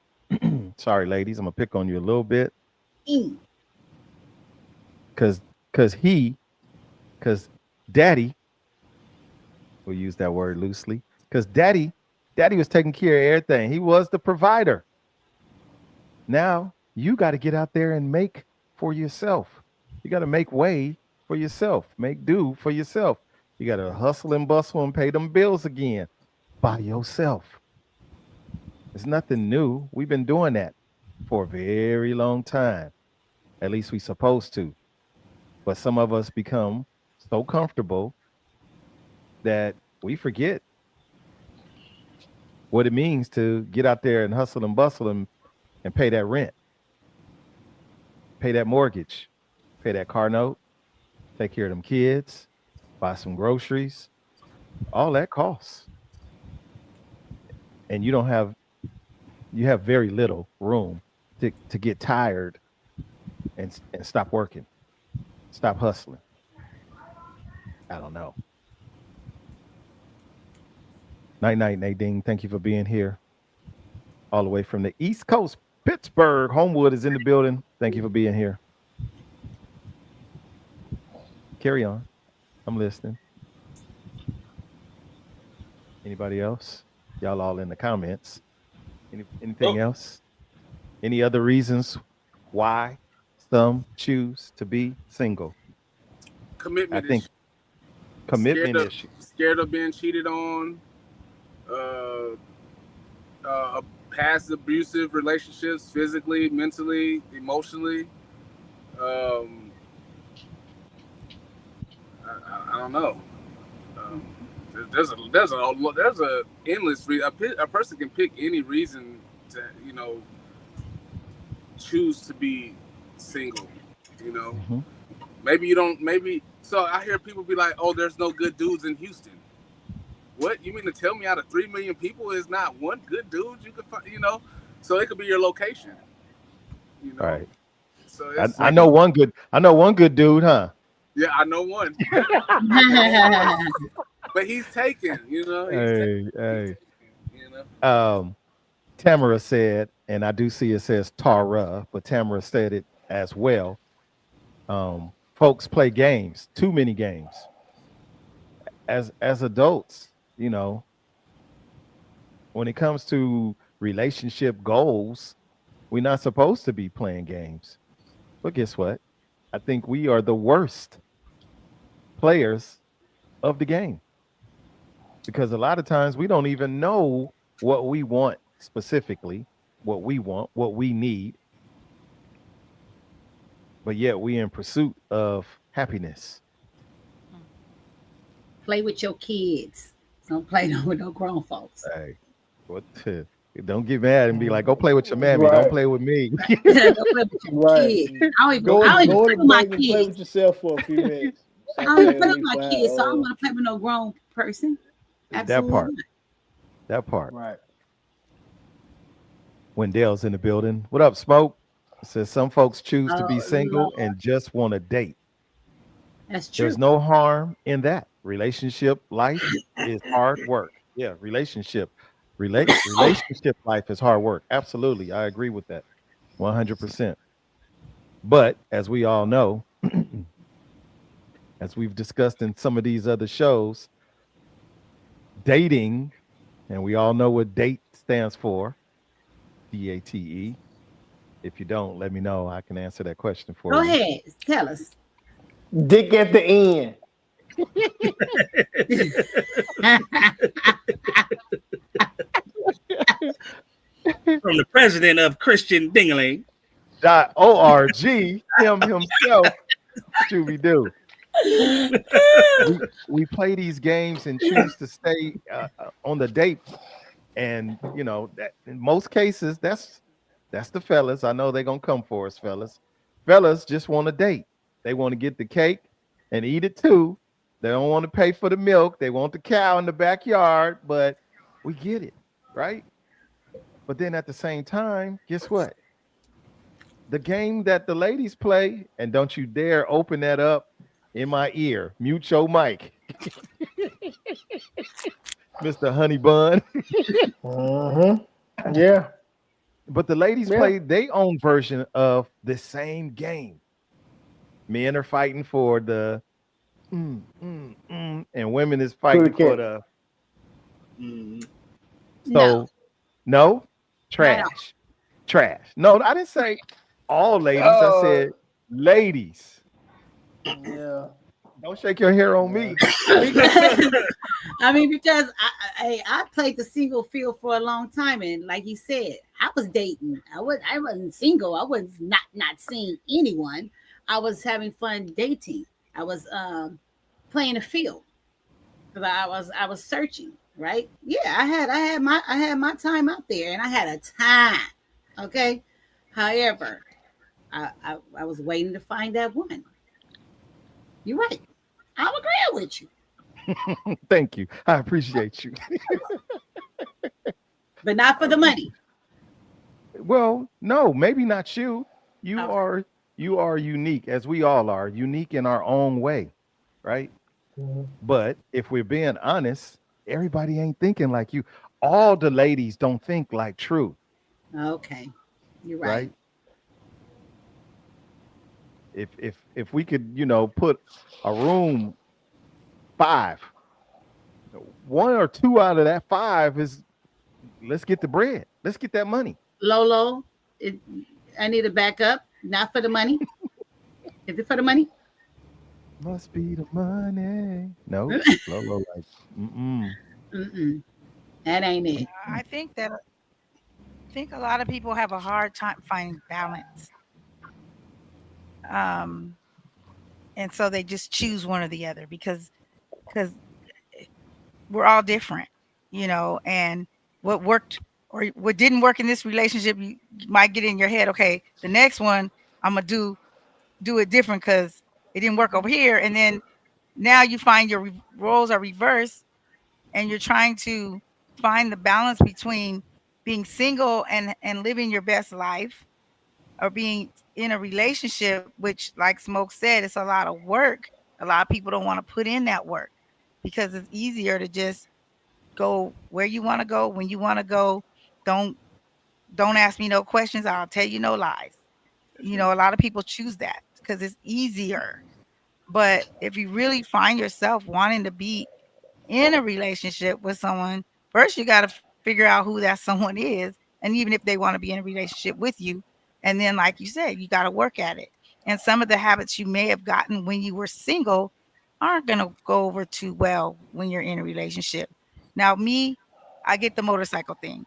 Sorry, ladies, I'm gonna pick on you a little bit Mm. because because because daddy, we'll use that word loosely, because daddy was taking care of everything. He was the provider. Now you got to get out there and make for yourself. You got to make way for yourself, make do for yourself. You got to hustle and bustle and pay them bills again by yourself. It's nothing new. We've been doing that for a very long time. At least we supposed to. But some of us become so comfortable that we forget what it means to get out there and hustle and bustle and pay that rent, pay that mortgage, pay that car note, take care of them kids, buy some groceries. All that costs. And you have very little room to get tired and stop working, stop hustling. I don't know. Night night, Nadine. Thank you for being here. All the way from the East Coast, Pittsburgh. Homewood is in the building. Thank you for being here. Carry on. I'm listening. Anybody else? Y'all all in the comments. Anything Oh, else? Any other reasons why some choose to be single? I commitment think issue. Scared commitment of issue. scared of being cheated on. Uh, past abusive relationships, physically, mentally, emotionally. Um, I don't know. Um, there's a endless reason. A person can pick any reason to choose to be single. You know, Hmm. maybe you don't. Maybe so. I hear people be like, "Oh, there's no good dudes in Houston." What you mean to tell me out of 3 million people is not one good dude you could find? So it could be your location. You All know, right. so I, it's I know one good. I know one good dude, huh? yeah. I know one. I know one, but he's taken. He's taken. Hey, He's hey. taken. Um, Tamara said, and I do see it says Tara, but Tamara said it as well. Folks play games, too many games. As adults, when it comes to relationship goals, we're not supposed to be playing games. But guess what? I think we are the worst players of the game because a lot of times we don't even know what we want specifically, what we need, but yet we in pursuit of happiness. Play with your kids. Don't play no with no grown folks. Hey, what? Don't get mad and be like, "Go play with your mammy. Don't Right, play with me." Don't play with your right. kids. I don't even Go play in the with my bank and play kids. with yourself for a few minutes. I Stop don't even playing play with with me my for kids, so I don't want to play with no grown person. That Absolutely part. not. That part. right. Wendell's in the building. What up, Smoke? Says some folks choose to be Oh single Lord, and just want to date. that's There's true. no harm in that. Relationship life is hard work. Yeah, relationship life is hard work. Absolutely. I agree with that. 100%. But as we all know, as we've discussed in some of these other shows, dating, and we all know what date stands for, DATE. If you don't, let me know. I can answer that question for Go you. ahead, tell us. Dick at the end. From the president of Christian Dingling. .org, him himself, Scooby Doo. We play these games and choose to stay on the date, and that in most cases that's the fellas. I know they're gonna come for us, fellas. Fellas just want a date. They want to get the cake and eat it too. They don't want to pay for the milk. They want the cow in the backyard, but we get it, right? But then at the same time, guess what? The game that the ladies play, and don't you dare open that up in my ear. Mute your mic, Mr. Honey Bun. Yeah. But the ladies Yeah. play their own version of the same game. Men are fighting for the and women is fighting Booty for cat. the Mm. No, so no not all. trash. No, I didn't say all ladies. I Uh, said ladies. yeah. Don't shake your hair on Yeah. me. I mean, because I played the single field for a long time, and like you said, I was dating. I wasn't single. I was not seeing anyone. I was having fun dating. I was playing a field because I was searching. Right? Yeah, I had my time out there, and I had a time. Okay. However, I was waiting to find that one. You're right. I'm agreeing with you, Thank you. I appreciate you. but not for the money. Well, no, maybe not you. You Okay. are you are unique, as we all are, unique in our own way, right? Mhm. But if we're being honest, everybody ain't thinking like you. All the ladies don't think like True, Okay. You're right. right? If we could, put a room five, one or two out of that five is let's get the bread. Let's get that money. Lolo, it, I need to back up. Not for the money. Is it for the money? Must be the money. No, Lolo, like, mm-mm. Mm-mm. That ain't it. I think a lot of people have a hard time finding balance. Um, and so they just choose one or the other because we're all different, and what worked or what didn't work in this relationship, you might get in your head, okay, the next one I'm gonna do it different because it didn't work over here, and then now you find your roles are reversed, and you're trying to find the balance between being single and living your best life, or being in a relationship, which, like Smoke said, it's a lot of work. A lot of people don't want to put in that work because it's easier to just go where you want to go when you want to go. Don't don't ask me no questions, I'll tell you no lies. A lot of people choose that because it's easier. But if you really find yourself wanting to be in a relationship with someone, first you got to figure out who that someone is. And even if they want to be in a relationship with you, and then, like you said, you got to work at it. And some of the habits you may have gotten when you were single aren't going to go over too well when you're in a relationship. Now, me, I get the motorcycle thing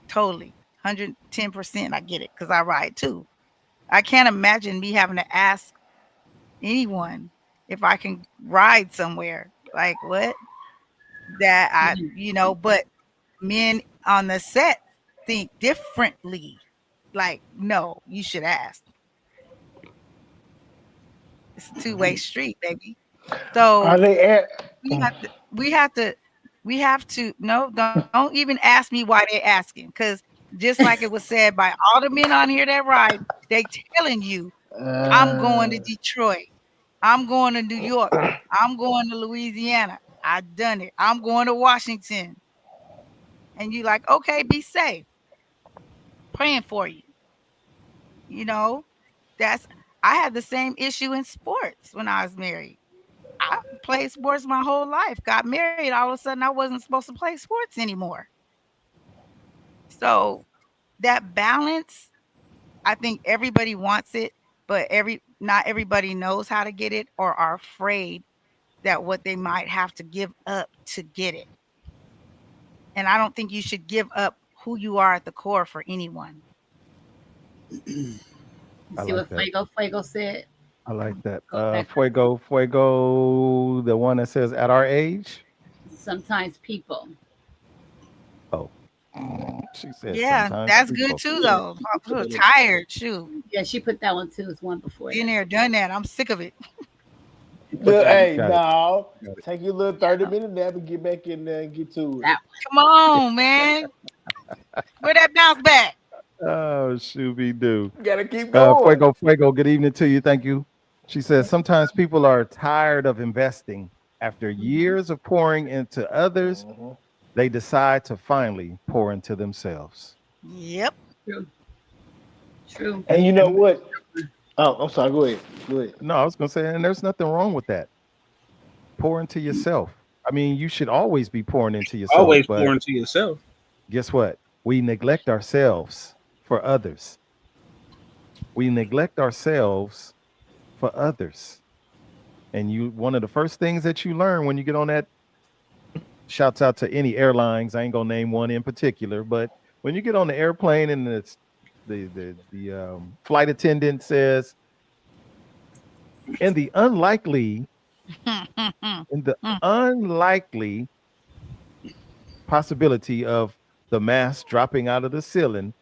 totally. 110% I get it because I ride too. I can't imagine me having to ask anyone if I can ride somewhere. Like what? That but men on the set think differently. Like, no, you should ask. It's a two-way street, baby. Are So they at? we have to we have to we have to no, don't even ask me why they asking. Cause just like it was said by all the men on here that ride, they telling you, I'm going to Uh, Detroit. I'm going to New York. I'm going to Louisiana. I done it. I'm going to Washington. And you like, okay, be safe. Praying for you. You know, that's I had the same issue in sports when I was married. I played sports my whole life. Got married, all of a sudden I wasn't supposed to play sports anymore. So that balance, I think everybody wants it, but every not everybody knows how to get it or are afraid that what they might have to give up to get it. And I don't think you should give up who you are at the core for anyone. You I see like what that. Fuego said? I like that. Go back. Fuego, the one that says at our age. Sometimes people. Oh, she said Yeah, sometimes that's good people. too, Yeah, though. she I'm put so that in. tired. Shoot, Yeah, she put that one too. It's one before been that. there, done that. I'm sick of it. She put Look, that in. hey, Got it. no. Got it. Take your little 30-minute nap and get back in there and get to it. That Come on, man. Where that bounce back? Oh, Shooby Doo. Gotta keep going. Fuego, good evening to you. Thank you. She says sometimes people are tired of investing. After years of pouring into others, Mhm. they decide to finally pour into themselves. Yep. true. True. And you know And what? Oh, I'm sorry. Go ahead. Go ahead. no, I was gonna say, and there's nothing wrong with that. Pour into yourself. I mean, you should always be pouring into yourself, Always but pour into yourself. guess what? We neglect ourselves for others. We neglect ourselves for others. And you one of the first things that you learn when you get on that, shouts out to any airlines. I ain't gonna name one in particular, but when you get on the airplane and it's the flight attendant says, in the unlikely, in the unlikely possibility of the mask dropping out of the ceiling,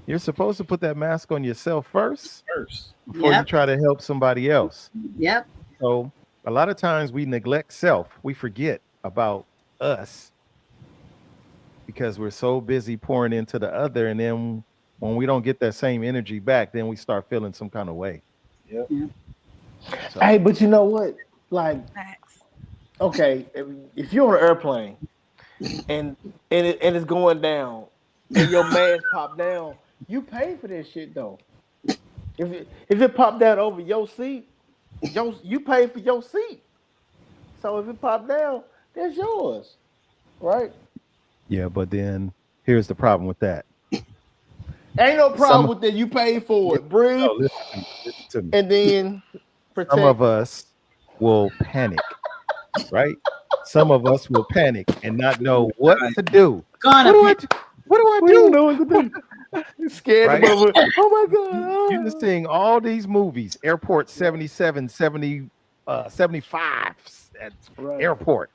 you're supposed to put that mask on yourself first First. before you Yep. try to help somebody else. Yep. So a lot of times we neglect self. We forget about us because we're so busy pouring into the other. And then when we don't get that same energy back, then we start feeling some kind of way. Yep. Yeah. So Hey, but you know what? Like, Facts. okay, if you're on an airplane and it's going down and your mask pop down, you pay for this shit though. If it popped down over your seat, you pay for your seat. So if it popped down, that's yours, right? yeah, but then here's the problem with that. Ain't no problem Some with that. You paid yeah, for it. Breathe no, listen to me. Listen to me. and then Some of protect. us will panic, right? Some of us will panic and not know what to do. Gonna What do I pay. do? What do I We don't do? know what to do. You scared the Right? mother. Oh my You've been god. seeing all these movies, Airport 77, 70, 75 at Right. airport.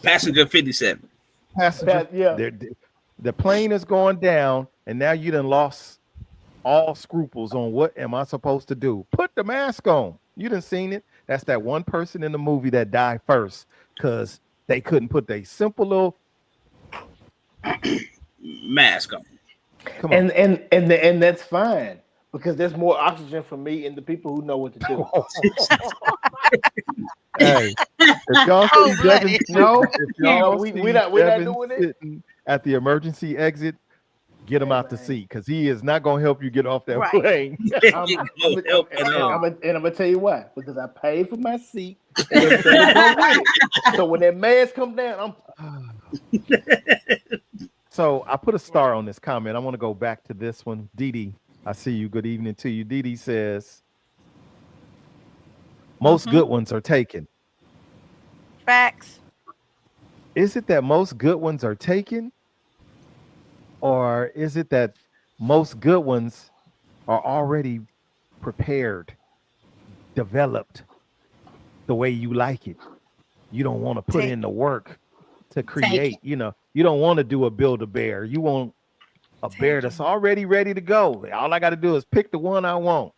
Passenger 57. Passenger, Yeah. the plane is going down, and now you done lost all scruples on what am I supposed to do? Put the mask on. You done seen it. That's that one person in the movie that died first because they couldn't put their simple little Mask on. come on. And that's fine because there's more oxygen for me and the people who know what to do. Hey, if y'all see Devin Cold-blooded. No, if no, y'all we're see not Devin doing it. sitting at the emergency exit, get him Hey out the man, seat because he is not going to help you get off that Right. plane. No help at all. I'm gonna tell you why. Because I paid for my seat and everything that come with it. So when that mask come down, So I put a star on this comment. I want to go back to this one. Dee Dee, I see you. Good evening to you. Dee Dee says, most good ones are taken. Facts. Is it that most good ones are taken? Or is it that most good ones are already prepared, developed the way you like it? You don't want to put in the work to create, you don't want to do a build a bear. You want a bear that's already ready to go. All I got to do is pick the one I want.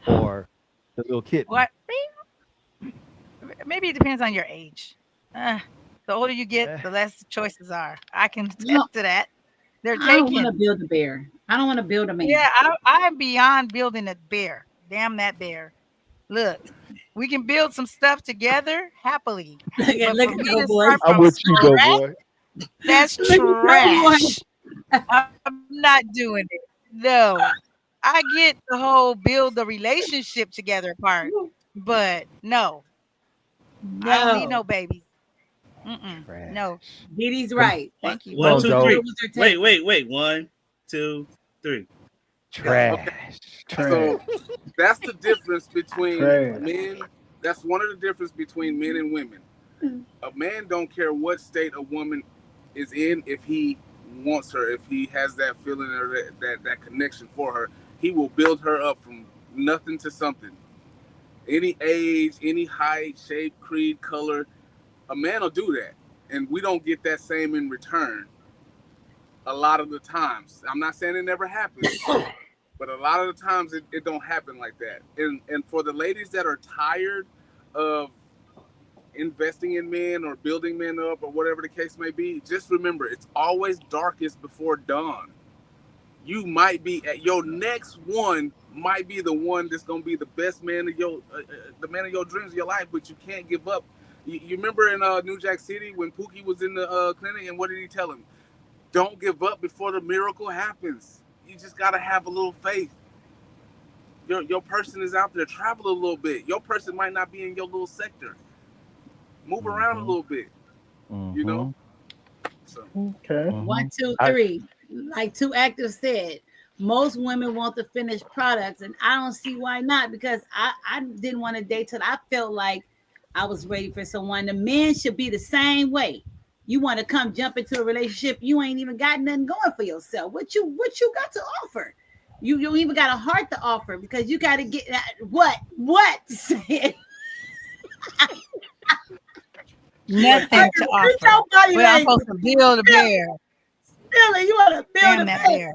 Or the little kitten. What? Maybe it depends on your age. The older you get, the less choices are. I can attest to that. They're I don't want to taken. build a bear. I don't want to build a man. Yeah, I'm beyond building a bear. Damn that bear. Look, we can build some stuff together happily. Look But at for me Go to Boy. start I'm from with you, go scratch, boy. that's Look at Go Boy. trash. I'm not doing it. No. I get the whole build the relationship together part, but no, I don't need No. no babies. No, Dee Dee's right. thank you. Come on, One, two, Joe. three. Those are taken. Wait. 1, 2, 3. Trash. So trash, that's the difference between trash. men That's one of the difference between men and women. A man don't care what state a woman is in. If he wants her, if he has that feeling or that connection for her, he will build her up from nothing to something. Any age, any height, shape, creed, color, a man will do that. And we don't get that same in return a lot of the times. I'm not saying it never happens, but a lot of the times it don't happen like that. And for the ladies that are tired of investing in men or building men up or whatever the case may be, just remember it's always darkest before dawn. You might be at your next one, might be the one that's gonna be the best man of your the man of your dreams of your life, but you can't give up. You remember in New Jack City when Pookie was in the clinic, and what did he tell him? Don't give up before the miracle happens. You just gotta have a little faith. Your person is out there. Travel a little bit. Your person might not be in your little sector. Move around a little bit. You know. So Okay. 1, 2, 3. Like Two Active said, most women want the finished products, and I don't see why not. Because I didn't want to date till I felt like I was ready for someone. The men should be the same way. You want to come jump into a relationship, you ain't even got nothing going for yourself. What you got to offer? You don't even got a heart to offer because you got to get what Nothing to offer. Well, I'm supposed to build a bear. Really, you want to build a that bear?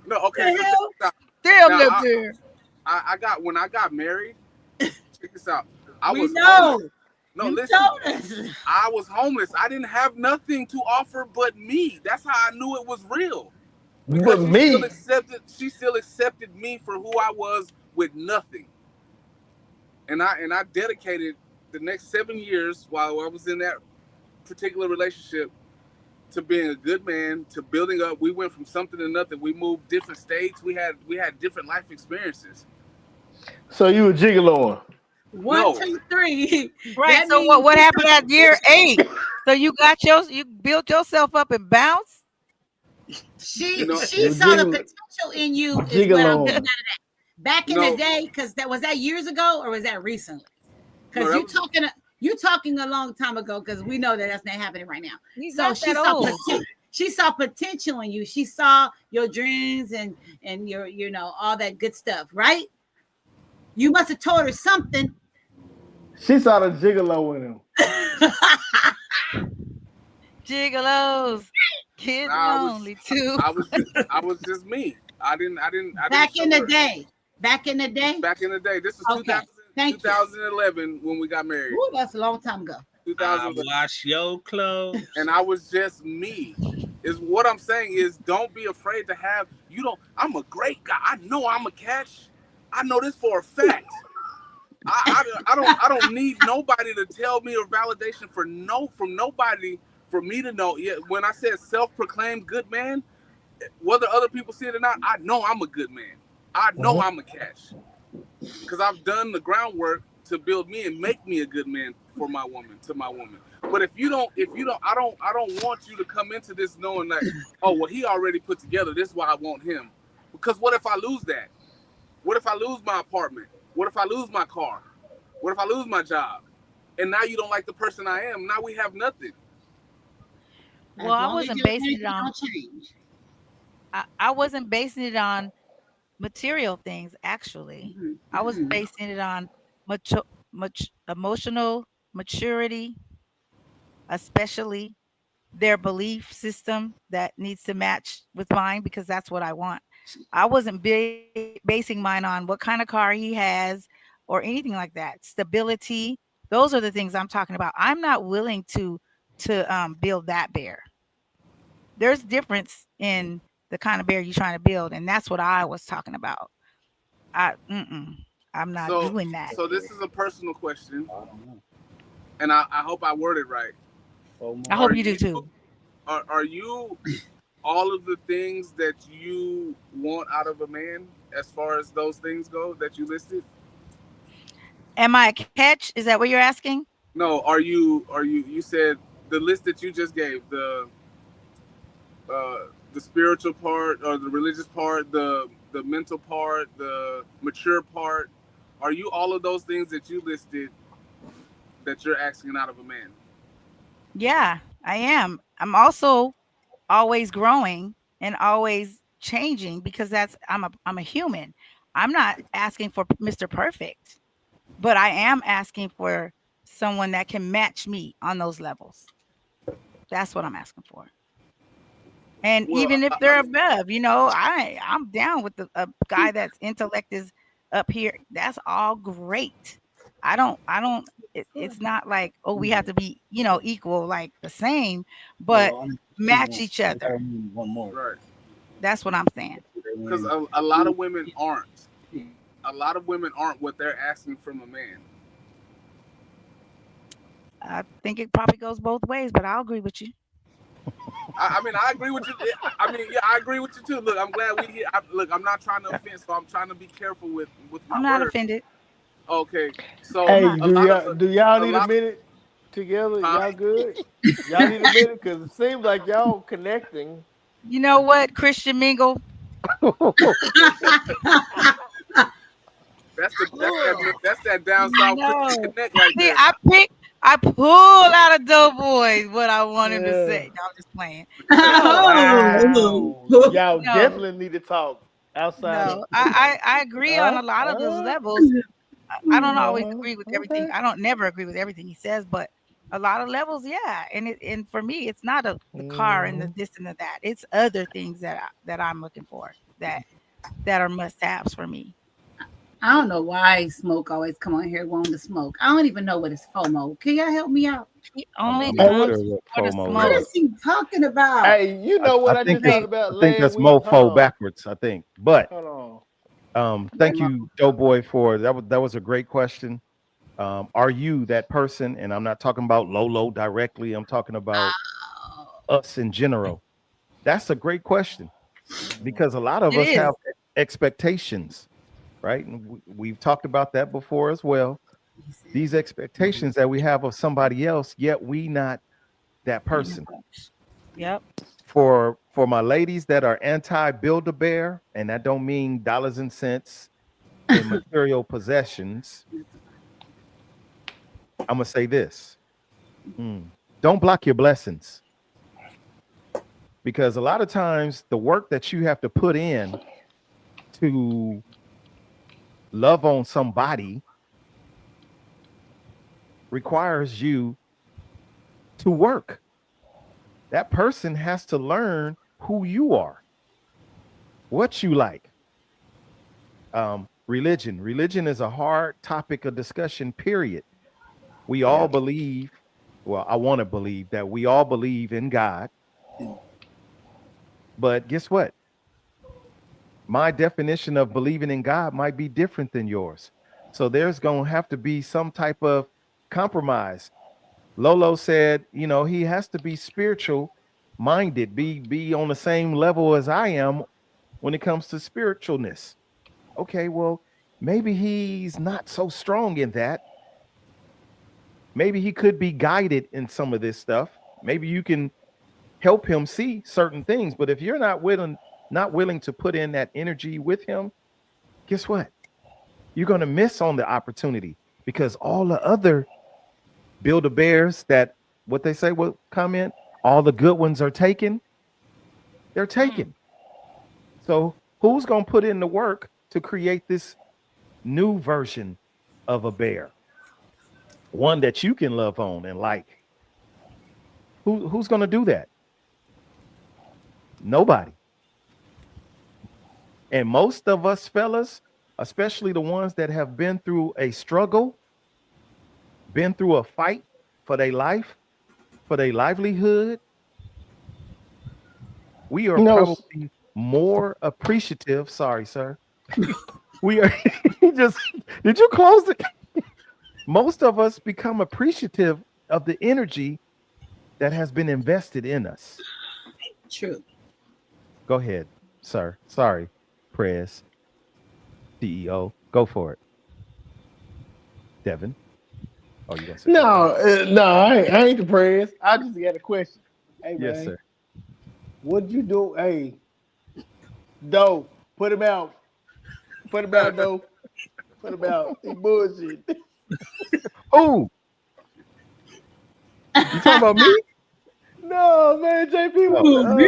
No, okay. So damn that bear. I got when I got married. Check this out. I was homeless. No, listen. I was homeless. I didn't have nothing to offer but me. That's how I knew it was real. Because she still accepted me for who I was with nothing. And I dedicated the next 7 years while I was in that particular relationship to being a good man, to building up. We went from something to nothing. We moved different states. We had different life experiences. So you were gigoloing. 1, 2, 3. Right. So what happened at year 8? So you built yourself up and bounced? She saw the potential in you is what I'm getting out of that. Back in the day, because was that years ago or was that recently? Because you talking a long time ago, because we know that's not happening right now. So she saw potential in you. She saw your dreams and your all that good stuff, right? You must have told her something. She saw the gigolo in him. Gigolos, kids only too. I was just me. I didn't. Back in the day. This was 2011 when we got married. Ooh, that's a long time ago. 2011. Wash your clothes. And I was just me. Is what I'm saying is don't be afraid to have. I'm a great guy. I know I'm a catch. I know this for a fact. I don't need nobody to tell me or validation from nobody for me to know. Yeah, when I said self-proclaimed good man, whether other people see it or not, I know I'm a good man. I know I'm a catch because I've done the groundwork to build me and make me a good man for my woman, to my woman. But if you don't, I don't want you to come into this knowing that, oh well, he already put together. This is why I want him. Because what if I lose that? What if I lose my apartment? What if I lose my car? What if I lose my job? And now you don't like the person I am. Now we have nothing. Well, I wasn't basing it on change. I wasn't basing it on material things. Actually, I was basing it on much emotional maturity, especially their belief system that needs to match with mine because that's what I want. I wasn't basing mine on what kind of car he has or anything like that. Stability. Those are the things I'm talking about. I'm not willing to build that bear. There's difference in the kind of bear you're trying to build, and that's what I was talking about. I'm not doing that. So this is a personal question, and I hope I worded right. I hope you do too. Are you all of the things that you want out of a man as far as those things go that you listed? Am I a catch? Is that what you're asking? No, you said the list that you just gave, the spiritual part or the religious part, the mental part, the mature part. Are you all of those things that you listed that you're asking out of a man? Yeah, I am. I'm also always growing and always changing because I'm a human. I'm not asking for Mr. Perfect, but I am asking for someone that can match me on those levels. That's what I'm asking for. And Well, even if they're above, I'm down with a guy that's intellect is up here. That's all great. I don't it's not like, oh, we have to be, equal, like the same, but Well, match each other. one more. right. That's what I'm saying. Because a lot of women aren't. A lot of women aren't what they're asking from a man. I think it probably goes both ways, but I'll agree with you. I mean, I agree with you. I mean, yeah, I agree with you too. Look, I'm glad we here. Look, I'm not trying to offend, so I'm trying to be careful with my I'm not words. offended. Okay, I'm so Hey, not. a lot of do y'all a need a lot. minute together? Huh? Y'all good? Y'all need a minute because it seems like y'all connecting. You know what, Christian Mingle? That's that down south Christian No. connect right See, there. I pull out of Doughboy what I want him to Uh, say. No, I'm just playing. So Oh, wow, y'all no, definitely need to talk outside of no, I agree on uh a lot of those uh levels. I don't always agree with everything. okay. I don't never agree with everything he says, but a lot of levels, yeah. And for me, it's not the car and the Mhm. this and the that. It's other things that I'm looking for that are must haves for me. I don't know why Smoke always come on here wanting to smoke. I don't even know what is FOMO. Can y'all help me out? He I'm, only I'm Hey, not what? sure comes what for the FOMO What smoke. is is. he talking about? Hey, you know I what I think just it's thought about I think last that's week? mofo backwards. I think, but Hold on. thank Grandma. you, Doughboy, for that was a great question. Are you that person? And I'm not talking about Lolo directly. I'm talking about us in general. That's a great question because a lot of It us have is. expectations, right? And we've talked about that before as well. These expectations that we have of somebody else, yet we not that person. Yep. For my ladies that are anti build a bear, and that don't mean dollars and cents in material possessions, I'm gonna say this: don't block your blessings, because a lot of times the work that you have to put in to love on somebody requires you to work. That person has to learn who you are, what you like. Religion is a hard topic of discussion, period. We all Yeah. believe, well, I want to believe that we all believe in God, but guess what? My definition of believing in God might be different than yours. So there's going to have to be some type of compromise. Lolo said, he has to be spiritual minded, be on the same level as I am when it comes to spiritualness. Okay, well, maybe he's not so strong in that. Maybe he could be guided in some of this stuff. Maybe you can help him see certain things, but if you're not willing to put in that energy with him, guess what? You're going to miss on the opportunity because all the other build a bears that what they say, what comment, all the good ones are taken, they're Mm. taken. So who's going to put in the work to create this new version of a bear, one that you can love on and like? Who's going to do that? Nobody. And most of us fellas, especially the ones that have been through a struggle, been through a fight for their life, for their livelihood, we are You know, probably more appreciative. Sorry, sir. We are you just did you close it? Most of us become appreciative of the energy that has been invested in us. True. Go ahead, sir. Sorry, Prez, CEO. Go for it. Devin. Oh, you gonna say no, okay. no, I ain't the press. I just got a question. Hey Yes, man, sir. what'd you do? Hey, Doe, put him out. Put him out, Doe. Put him out. He bullshit. Oh, You talking about me? No, man, JP Oh, with Oh, me?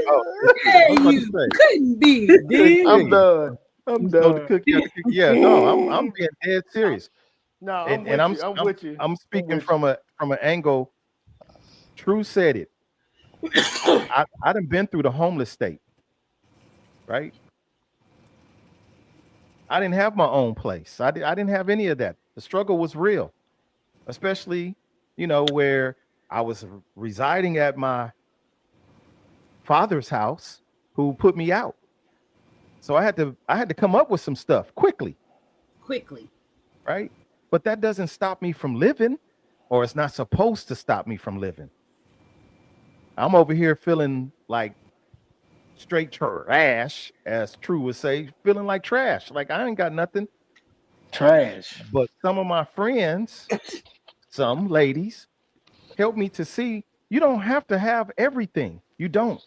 oh, Hey, I was about to you say. couldn't be, Couldn't dude. tell I'm you. done. I'm You stole the done. cookie out the cookie. Yeah, no, I'm being dead serious. No, I'm And with you. I'm with you. I'm I'm speaking with you. from an angle. True said it. I done been through the homeless state, right? I didn't have my own place. I didn't have any of that. The struggle was real, especially, where I was residing at my father's house who put me out. So I had to come up with some stuff quickly, Quickly. right? But that doesn't stop me from living, or it's not supposed to stop me from living. I'm over here feeling like straight trash, as True would say, feeling like trash. Like I ain't got nothing. Trash. But some of my friends, some ladies, help me to see you don't have to have everything. You don't.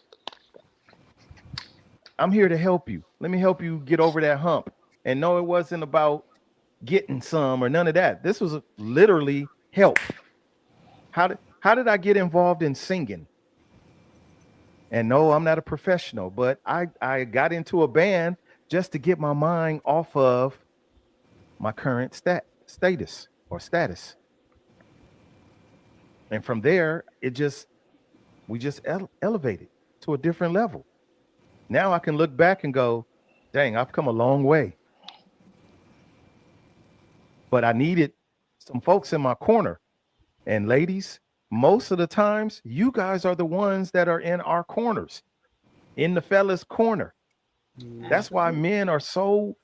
I'm here to help you. Let me help you get over that hump. And no, it wasn't about getting some or none of that. This was literally help. How did I get involved in singing? And no, I'm not a professional, but I got into a band just to get my mind off of my current status. And from there, we just elevated to a different level. Now I can look back and go, dang, I've come a long way. But I needed some folks in my corner. And ladies, most of the times, you guys are the ones that are in our corners, in the fella's corner. That's why Absolutely. men are so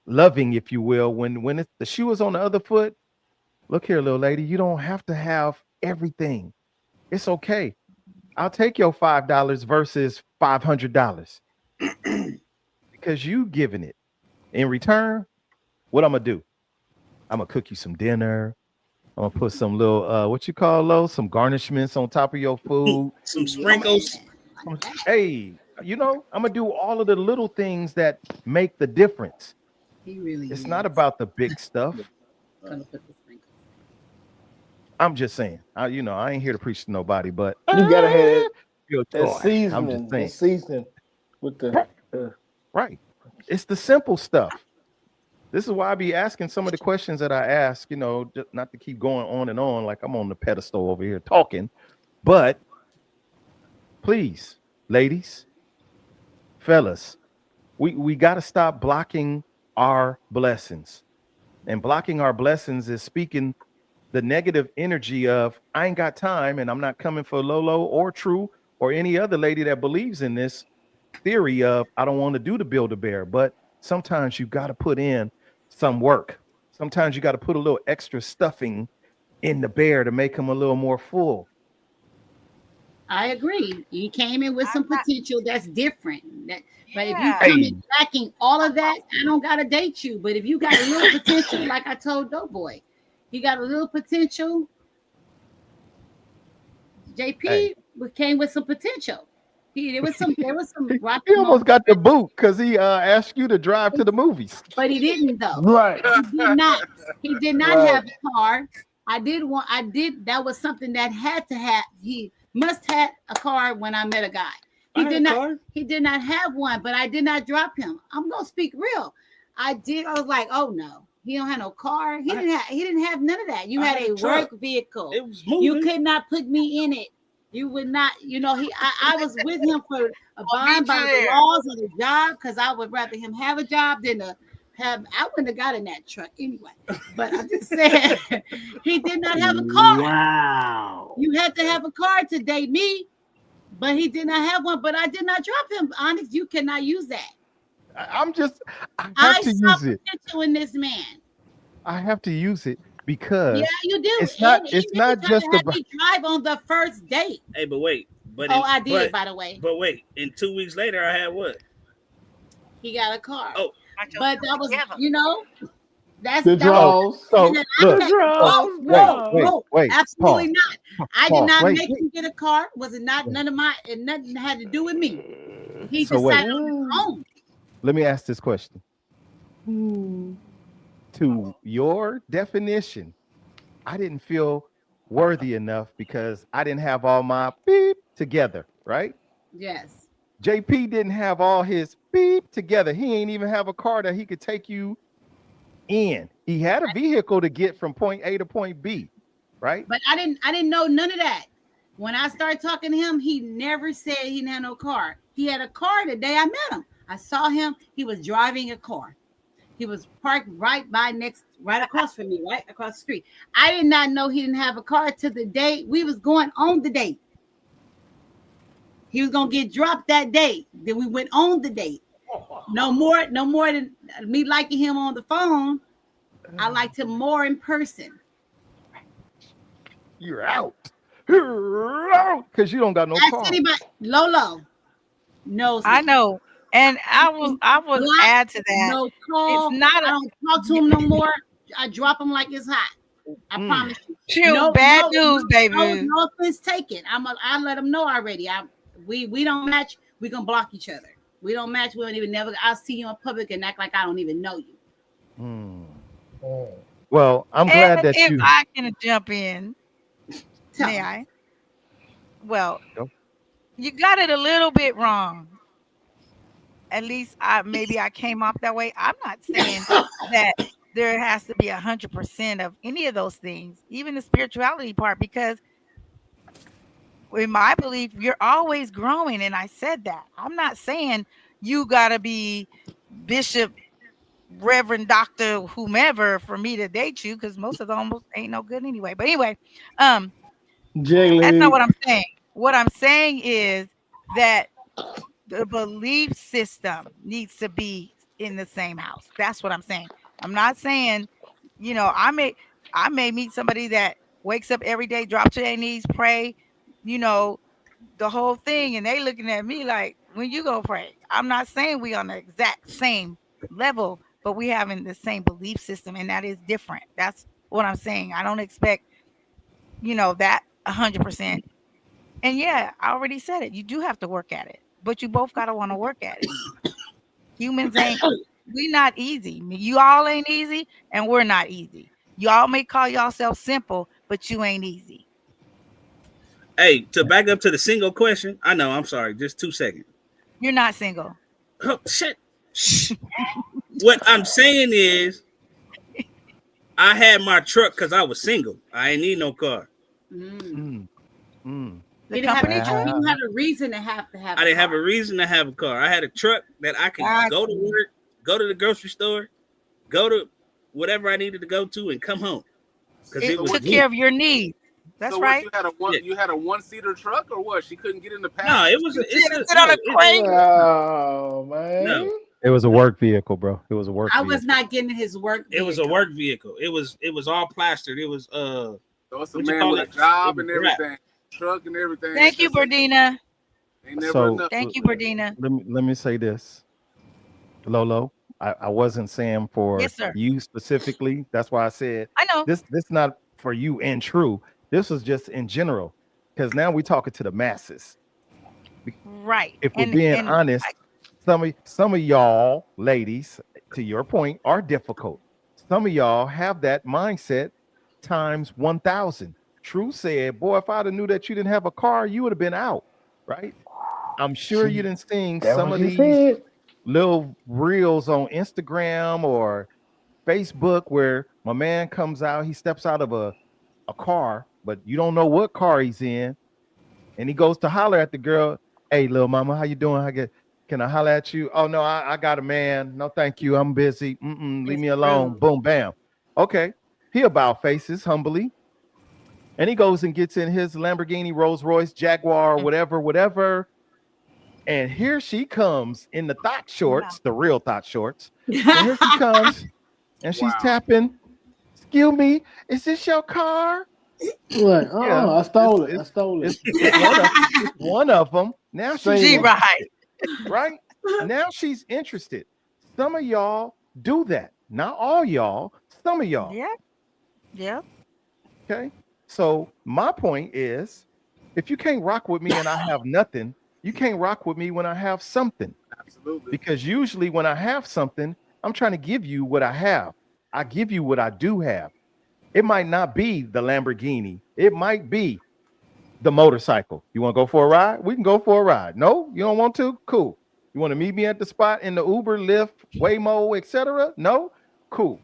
loving, if you will, when the shoe is on the other foot. Look here, little lady, you don't have to have everything. It's okay. I'll take your $5 versus $500 because you giving it. In return, what I'm gonna do? I'm gonna cook you some dinner. I'm gonna put some little what you call those, some garnishments on top of your food. Some Yeah. sprinkles. Hey, I'm gonna do all of the little things that make the difference. He really It's is. not about the big stuff. Gonna put the sprinkles. I'm just saying. I ain't here to preach to nobody, but You gotta have feel that joy. I'm just seasoning. That saying. seasoning with the. Right. It's the simple stuff. This is why I be asking some of the questions that I ask, just not to keep going on and on like I'm on the pedestal over here talking. But please, ladies, fellas, we got to stop blocking our blessings. And blocking our blessings is speaking the negative energy of I ain't got time and I'm not coming for Lolo or True or any other lady that believes in this theory of I don't want to do the build a bear. But sometimes you got to put in some work. Sometimes you got to put a little extra stuffing in the bear to make him a little more full. I agree. You came in with some I'm not. potential that's different. But if you Yeah. come in Hey, lacking all of that, I don't gotta date you. But if you got a little potential, like I told Doughboy, you got a little potential. hey. JP came with some potential. There was some He rocky almost moments, got the boot because he asked you to drive to the movies. but he didn't though. Right. He did not. He did not Right. have a car. I did. That was something that had to have. He must have a car when I met a guy. I He had a did not. car. He did not have one, but I did not drop him. I'm gonna speak real. I did. I was like, oh no, he don't have no car. He didn't have. He didn't have none of that. You I had had a a truck. work vehicle. It was You moving. could not put me in it. You would not. I was with him for I'll abiding meet by you the there. laws of the job because I would rather him have a job than to have. I wouldn't have got in that truck anyway. But I'm just saying, he did not have a car. Wow. You had to have a car to date me, but he did not have one. But I did not drop him. Onyx, you cannot use that. I have I to saw use it. potential in this man. I have to use it Yeah, because you do. it's And not even it's you not tried to just have about me drive on the first date. Hey, but wait. But Oh, in I did, by the way. but wait. In 2 weeks later, I had what? He got a car. Oh, Got But yourself that was, together. The that was so draws. so The look, no, so draws. wait, no, Draws. wait, no, wait, absolutely pause, not. I did pause, not wait, make him get a car. Was it not wait. none of my and nothing had to do with me. He So wait, decided on his Mm. own. let me ask this question. Hmm. To your definition, I didn't feel worthy enough because I didn't have all my beep together, right? Yes. JP didn't have all his beep together. He ain't even have a car that he could take you in. He had a vehicle to get from point A to point B, right? But I didn't know none of that. When I started talking to him, he never said he didn't have no car. He had a car the day I met him. I saw him. He was driving a car. He was parked right across from me, right across the street. I did not know he didn't have a car till the day we was going on the date. He was gonna get dropped that day. Then we went on the date. No more than me liking him on the phone. I liked him more in person. You're out. You're out because you don't got no Ask car. anybody. Lolo knows I me. know. And I was Block, add to that. no It's call. not I a don't talk to him no more. I drop him like it's hot. I Mm. promise you. shoot, bad news, No, baby. no offense taken. I let him know already. We don't match. We gonna block each other. We don't match. We don't even never. I'll see you in public and act like I don't even know you. Mm. Mm. Well, I'm And glad that if you. I can jump in, Tell may him. I? Well, Go. you got it a little bit wrong. At least maybe I came off that way. I'm not saying that there has to be 100% of any of those things, even the spirituality part, because in my belief, you're always growing. And I said that. I'm not saying you gotta be bishop, reverend, doctor, whomever for me to date you, because most of them almost ain't no good anyway. But anyway, um, that's not Jiggly. what I'm saying. What I'm saying is that the belief system needs to be in the same house. That's what I'm saying. I'm not saying, I may meet somebody that wakes up every day, drop to their knees, pray, you know, the whole thing, and they looking at me like, when you go pray. I'm not saying we on the exact same level, but we having the same belief system, and that is different. That's what I'm saying. I don't expect, that 100%. And yeah, I already said it. You do have to work at it, but you both got to want to work at it. Humans ain't, we not easy. You all ain't easy, and we're not easy. Y'all may call yourself simple, but you ain't easy. Hey, to back up to the single question, I know. I'm sorry. Just 2 seconds. You're not single. Oh, shit. Shh. What I'm saying is, I had my truck because I was single. I ain't need no car. Mm. Mm. Mm. The He didn't have. company truck. He Ah. didn't have a reason to have. I A didn't have car. a reason to have a car. I had a truck that I could Got go to you. work, go to the grocery store, go to whatever I needed to go to, and come home because It it So was what? took care me. of your needs. So That's what? right. Yeah. You had a one-seater truck or what? She couldn't get in the No, it passenger was. You seat. It's did a sit on no. a crate. Oh No. man. It was a work vehicle, bro. It was a work I was vehicle. not getting his work It was a vehicle. work vehicle. It was all plastered. It was So it's a what you man call with a it? It job was and wrap. everything, truck and everything. Thank you, That's it. Berdina. Ain't never So enough. Thank you, Berdina. let me say this, Lolo. I wasn't saying for Yes, sir. you specifically. That's why I said I know. this not for you and true. This was just in general because now we're talking to the masses. Right. If we're And being and I, honest, some of y'all ladies, to your point, are difficult. Some of y'all have that mindset times 1,000. True said, boy, if I'd have knew that you didn't have a car, you would have been out, right? I'm sure you She. didn't sing That's some what of she these said. little reels on Instagram or Facebook where my man comes out, he steps out of a car, but you don't know what car he's in, and he goes to holler at the girl, "Hey, little mama, how you doing? Can I holler at you? Oh no, I got a man. No, thank you. I'm busy. Leave It's me alone." rude. Boom, bam. Okay. He about faces humbly, and he goes and gets in his Lamborghini, Rolls Royce, Jaguar, whatever, whatever. And here she comes in the thought no. shorts, the real thought shorts. And here she comes, and she's Wow. tapping. Excuse me, is this your car? Like, Yeah, I it's stole it. I it's stole it. it's one of them. Now she's She Single. right. interested, right? Now she's interested. Some of y'all do that. Not all y'all, some of y'all. Yeah. Yeah. Okay. So my point is if you can't rock with me and I have nothing, you can't rock with me when I have something. Absolutely. Because usually when I have something, I'm trying to give you what I have. I give you what I do have. It might not be the Lamborghini. It might be the motorcycle. You want to go for a ride? We can go for a ride. No, you don't want to? Cool. You want to meet me at the spot in the Uber, Lyft, Waymo, etc.? No? Cool.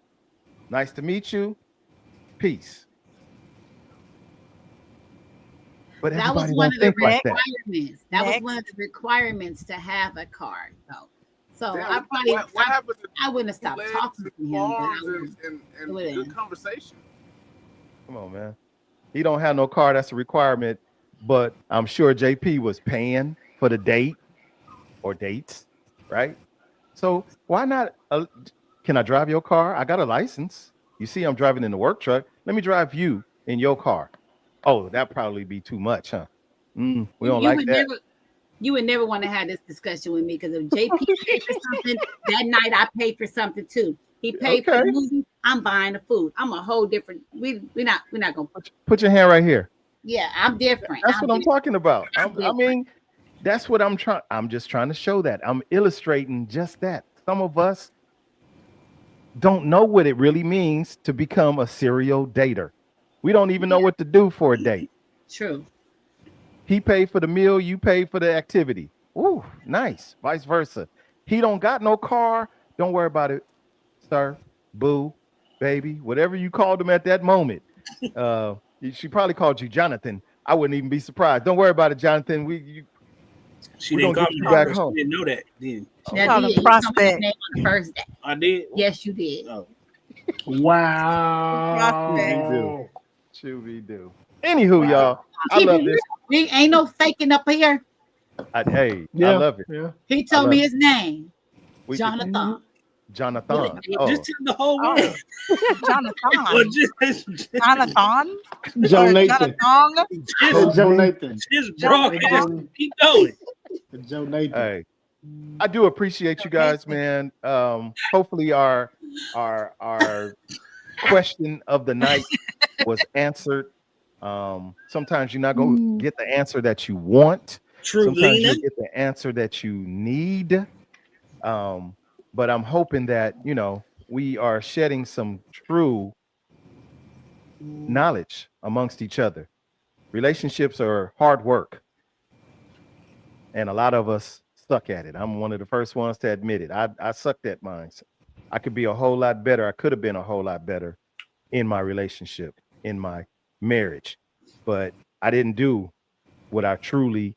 Nice to meet you. Peace. But That was everybody one don't of the think like that. requirements. That was one of Next. the requirements to have a car, though. So Damn, I probably what happened to I wouldn't have stopped legs talking and to him, but I arms would and do it good in. conversation? Come on, man. He don't have no car. That's a requirement. But I'm sure JP was paying for the date or dates, right? So why not? Can I drive your car? I got a license. You see, I'm driving in the work truck. Let me drive you in your car. Oh, that probably be too much, huh? We don't You like would that. never want to have this discussion with me because if JP paid for something that night, I paid for something too. He paid for Okay, the movie. I'm buying the food. I'm a whole different. We're not gonna. put your hand right here. Yeah, I'm different. That's what I'm talking about. I'm I different. mean, that's what I'm trying. I'm just trying to show that. I'm illustrating just that. Some of us don't know what it really means to become a serial dater. We don't even know Yeah, what to do for a date. true. He paid for the meal, you paid for the activity. Ooh, nice. Vice versa. He don't got no car. Don't worry about it, sir, boo, baby, whatever you called him at that moment. Uh, she probably called you Jonathan. I wouldn't even be surprised. Don't worry about it, Jonathan. She We're didn't gonna call get me you that, back but she home. didn't know that then. She Now, called did him you told me his prospect. name on the first day? I did. Yes, you did. Oh, Prospect. Scooby Doo. Wow. Scooby Doo. Anywho, Wow. y'all, I Keep it love real. this. We ain't no faking up here. Hey, I Yeah. love it. Yeah. He I told love me it. his name, We could Jonathan. Jonathan. just Oh, tell the whole Oh, world. Or Jonathan. just Jonathan Joe or Nathan. Jonathan Hey, or Joe me. Nathan. just Hey, broadcast. Jonathan. Joe. Keep going. Joe Nathan. Hey, I do appreciate you guys, Nathan. man. Hopefully our question of the night was answered. Sometimes you're not gonna get the answer that you want. True, Sometimes Lena. you'll get the answer that you need. But I'm hoping that we are shedding some true knowledge amongst each other. Relationships are hard work, and a lot of us suck at it. I'm one of the first ones to admit it. I sucked at mine. I could be a whole lot better. I could have been a whole lot better in my relationship, in my marriage, but I didn't do what I truly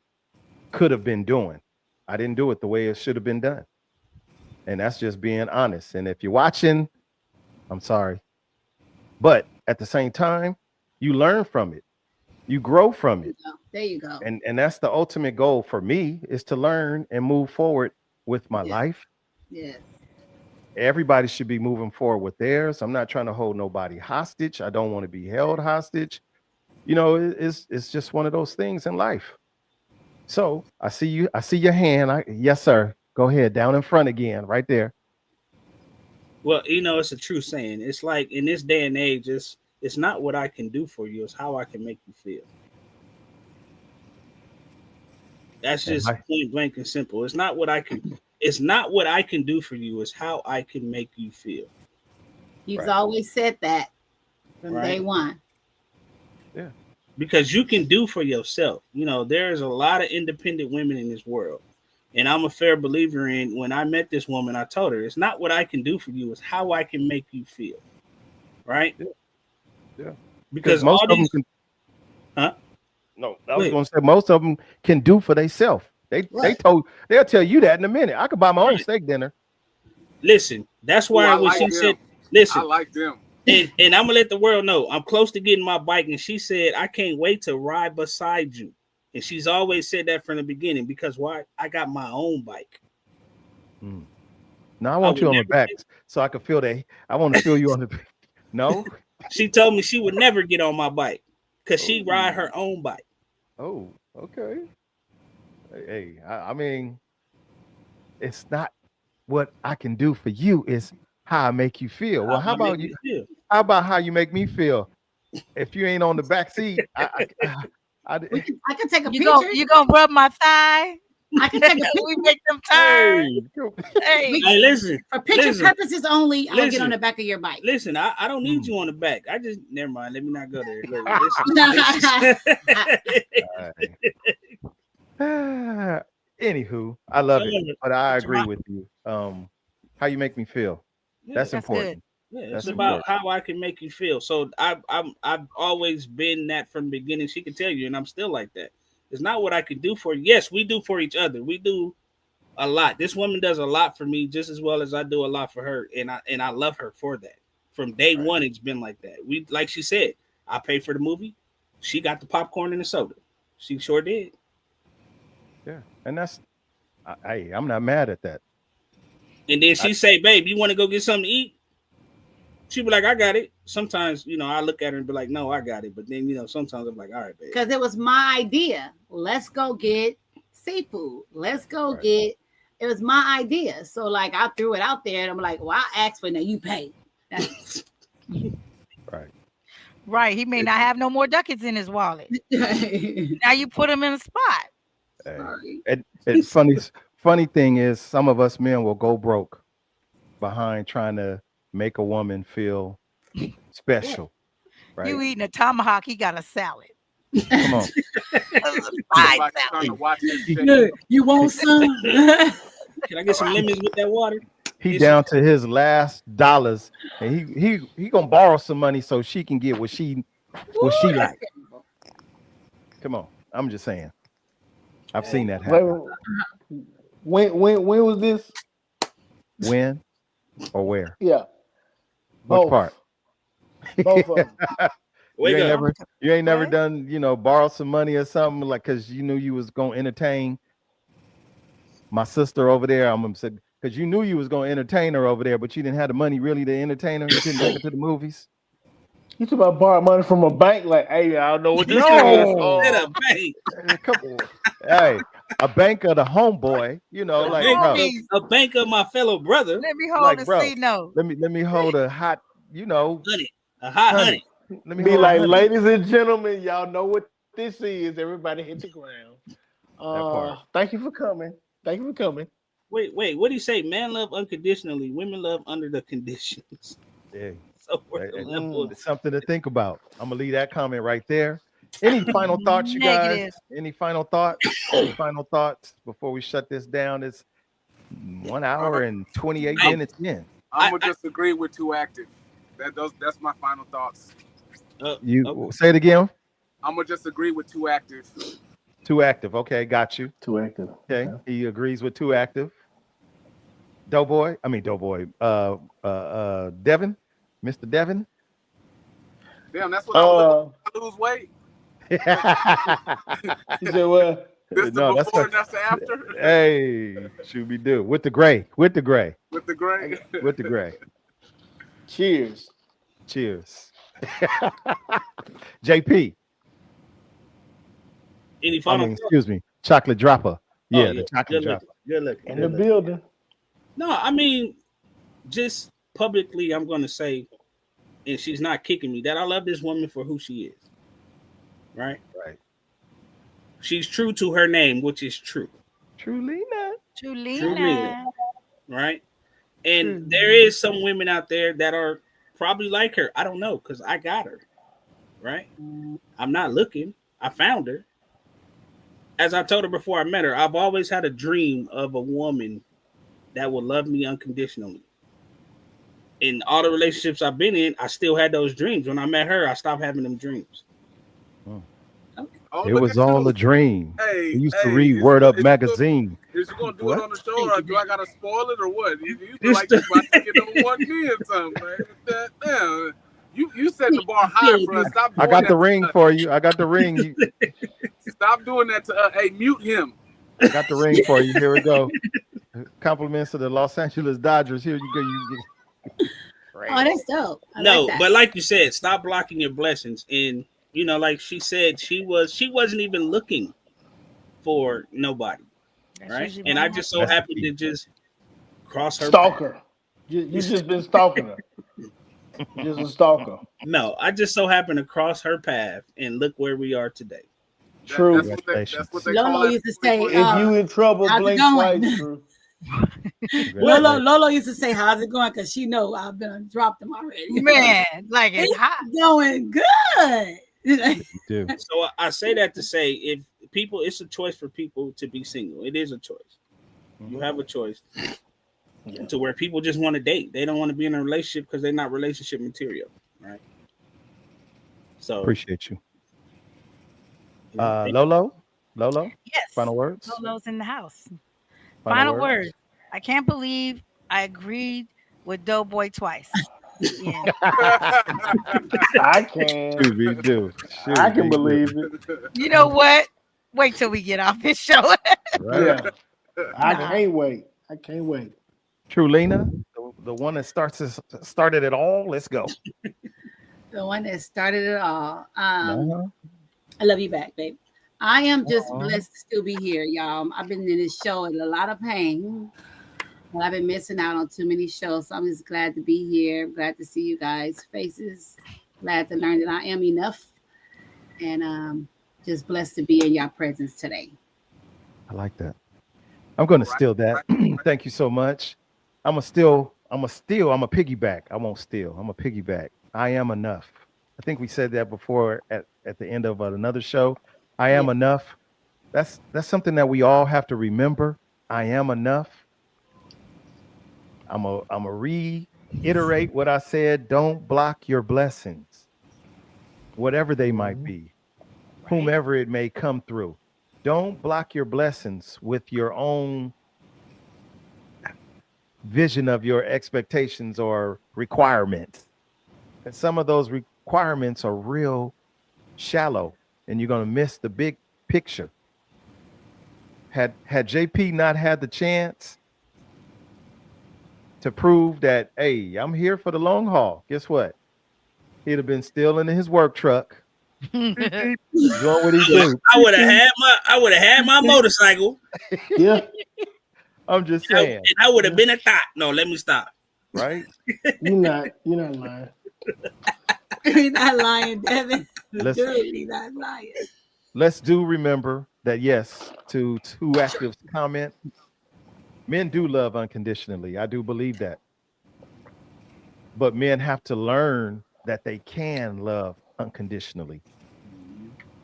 could have been doing. I didn't do it the way it should have been done. And that's just being honest. And if you're watching, I'm sorry. But at the same time, you learn from it. You grow from it. There you go. And that's the ultimate goal for me, is to learn and move forward with my Yeah. life. Yes. Everybody should be moving forward with theirs. I'm not trying to hold nobody hostage. I don't want to be held hostage. It's just one of those things in life. So I see you. I see your hand. Yes, sir. Go ahead. Down in front again, right there. Well, it's a true saying. It's like in this day and age, it's not what I can do for you, it's how I can make you feel. That's And just point blank and simple. It's not what I can do for you, it's how I can make you feel. He's Right. always said that from day Right. one. Yeah. Because you can do for yourself. There's a lot of independent women in this world. And I'm a fair believer in, when I met this woman, I told her, it's not what I can do for you, it's how I can make you feel. Right? Yeah. Yeah. Because most all of them these can. Huh? No, I was Wait. going to say most of them can do for themselves. Right. They'll tell you that in a minute. I could buy my own steak dinner. Listen, that's Oh, why I when like she them. said, I listen, like them. and I'm gonna let the world know I'm close to getting my bike, and she said, I can't wait to ride beside you. And she's always said that from the beginning, because why? I got my own bike. Mm. Now I I want would you on the never back get, so I can feel that. I want to feel you on the. No. she told me she would never get on my bike because she ride Oh. her own bike. Oh. Okay. Hey, I mean, it's not what I can do for you. It's how I make you feel. Well, How how I make about you you? feel. How about how you make me feel? If you ain't on the back seat, I I can take a You picture. you gonna rub my thigh? I can take a picture. We make them turn. Hey, Hey, listen. For picture Listen. purposes only, I'll get Listen. on the back of your bike. Listen, I don't need Hmm. you on the back. I just never mind. Let me not go there. Listen. Anywho, I love it, but I It's agree about, with you. How you make me feel. yeah, That's that's good. important. yeah, it's That's about important. how I can make you feel. So I've always been that from the beginning. She can tell you, and I'm still like that. It's not what I can do for you. Yes, we do for each other. We do a lot. This woman does a lot for me just as well as I do a lot for her, and I love her for that. From day Right. one, it's been like that. We, like she said, I paid for the movie. She got the popcorn and the soda. She sure did. Yeah, and I'm not mad at that. And then I, she say, "Babe, you want to go get something to eat?" She be like, "I got it." Sometimes, I look at her and be like, "No, I got it." But then, sometimes I'm like, "All right, babe." Because it was my idea. Let's go get seafood. Let's go right. get. It was my idea. So like I threw it out there, and I'm like, well, I asked for it. Now you pay. Right. Right. He may not have no more ducats in his wallet. Now you put him in a spot. Hey. Sorry. And funny thing is, some of us men will go broke behind trying to make a woman feel special. Right. You eating a tomahawk, he got a salad. Come on. Fried Like trying to salad. watch his He, shit. You want some? Can I get some lemons with that water? he down to his last dollars, and he gonna borrow some money so she can get what she like. Come on. I'm just saying. I've seen that happen. When was this? When or where? Yeah, Which both. part? Both of them. Wake up. You ain't never What? done, borrow some money or something like because you knew you was gonna entertain my sister over there. I'm gonna say because you knew you was gonna entertain her over there, but you didn't have the money really to entertain her. You couldn't take her to the movies. You talk about borrow money from a bank, like, hey, I don't know what this is. No. At a bank. Come on. Hey, a bank of the homeboy, like bro, Homies. A bank of my fellow brother. Let me hold like the bro, C note. let me hold a hot, Honey. A hot honey. Let me Be hold a like, honey. ladies and gentlemen, y'all know what this is. Everybody hit the ground. part. Thank you for coming. Thank you for coming. Wait. What do you say? Man love unconditionally. Women love under the conditions. Yeah. So we're the level of It's something to think about. I'm gonna leave that comment right there. Any final thoughts, you guys? Negative. Any final thoughts? Any final thoughts before we shut this down? It's 1 hour and 28 minutes in. I'm gonna just agree with Too Active. That's my final thoughts. You say it again. I'm gonna just agree with Too Active. Too active. Okay, got you. Too active. Okay, he agrees with too active. Doughboy. Devin, Mr. Devin. Damn, that's what I was looking to lose weight. You said what? This the before and that's the after. Hey, should we do with the gray? With the gray. With the gray. With the gray. Cheers. Cheers. JP. Any final Excuse me. Chocolate dropper. Yeah, the chocolate good dropper. Good looking. In the building. No, I mean, just publicly, I'm going to say, and she's not kicking me, that I love this woman for who she is. Right? Right. She's true to her name, which is true. Trulina. Julina. Right? And there is some women out there that are probably like her. I don't know, because I got her. Right? I'm not looking. I found her. As I told her before I met her, I've always had a dream of a woman that will love me unconditionally. In all the relationships I've been in, I still had those dreams. When I met her, I stopped having them dreams. Oh, It was all a dream. Hey, We used to read Word Up magazine. Is you gonna do it on the show, or do I gotta spoil it, or what? You You like you about to get on one knee or something, man. Damn. You set the bar high for us. Stop doing I got that the ring for you. I got the ring. Stop doing that to hey, mute him. I got the ring for you. Here we go. Compliments to the Los Angeles Dodgers. Here you go. Oh, that's dope. I No, like that. but like you said, stop blocking your blessings. And like she said, she wasn't even looking for nobody, right? And I just so happened to just cross her Stalker. path. You just been stalking her. Just a stalker. No, I just so happened to cross her path, and look where we are today. True. That's what they Lolo call it. used to say, If you in trouble, how's it blink going? twice. True. Lolo used to say, how's it going? Because she know I've been dropped them already. Man, like it's hot. Going good. You do. So I say that to say, if people, it's a choice for people to be single. It is a choice. You have a choice. Yeah. To where people just want to date. They don't want to be in a relationship because they're not relationship material, right? So Appreciate you. Lolo? Yes. Final words? Lolo's in the house. Final Final words? word. I can't believe I agreed with Doughboy twice. Yeah. I can. Shoot, we do. I can believe it. You know what? Wait till we get off this show. Right? Yeah. I Nah. can't wait. I can't wait. Trulina, the one that started it all. Let's go. The one that started it all. Uh-huh. I love you back, babe. I am just Aw. blessed to still be here, y'all. I've been in this show in a lot of pain. But I've been missing out on too many shows. So I'm just glad to be here. Glad to see you guys' faces. Glad to learn that I am enough. And just blessed to be in your presence today. I like that. I'm going to steal that. Thank you so much. I'm a piggyback. I won't steal. I'm a piggyback. I am enough. I think we said that before at the end of another show. I am enough. That's something that we all have to remember. I am enough. I'm a reiterate what I said. Don't block your blessings, whatever they might be, whomever it may come through. Don't block your blessings with your own vision of your expectations or requirements. And some of those requirements are real shallow, and you're going to miss the big picture. Had JP not had the chance to prove that, hey, I'm here for the long haul, guess what? He'd have been still in his work truck, doing what he do. I would have had my motorcycle. Yeah. I'm just saying. And I would have been a thought. No, let me stop. Right? You're not lying. He's not lying, Devin. Let's- Dude, he's not lying. Let's do remember that, yes, to Active's comment, men do love unconditionally. I do believe that. But men have to learn that they can love unconditionally.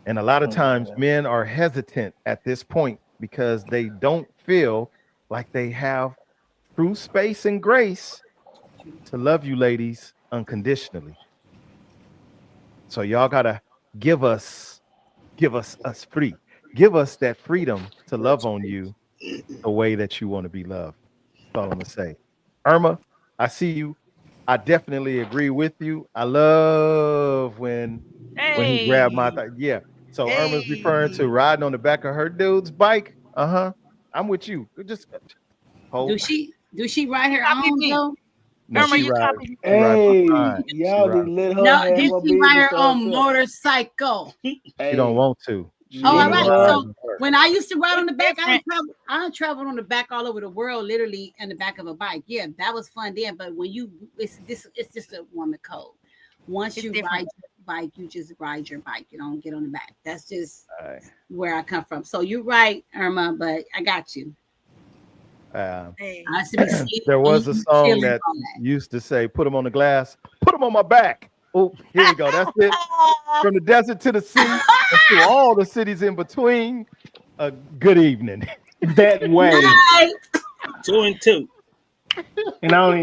And a lot of times men are hesitant at this point because they don't feel like they have true space and grace to love you ladies unconditionally. So y'all gotta give us free. Give us that freedom to love on you the way that you want to be loved. That's all I'm gonna say. Irma, I see you. I definitely agree with you. I love when he grabbed my yeah. So Irma's referring to riding on the back of her dude's bike. I'm with you. Just hold. Do she ride her Copy own me. though? No, Irma, she you rides. copy me. Hey, behind. y'all She need to let her No, have did her she ride her business own herself. motorcycle? She don't want to. Oh, all Let right. her- So when I used to ride on the back, I Different. traveled on the back all over the world, literally in the back of a bike. Yeah, that was fun then. But when it's just a woman code. Once It's you different. ride your bike, you just ride your bike. You don't get on the back. That's just All right. where I come from. So you're right, Irma, but I got you. Hey. I used to be sleeping, There was a eating, song chilling, that all that. used to say, "Put them on the glass, put them on my back." Oh, here we go. That's it. From the desert to the sea, and to all the cities in between. A good evening. that way. Night. 2 and 2. And I don't even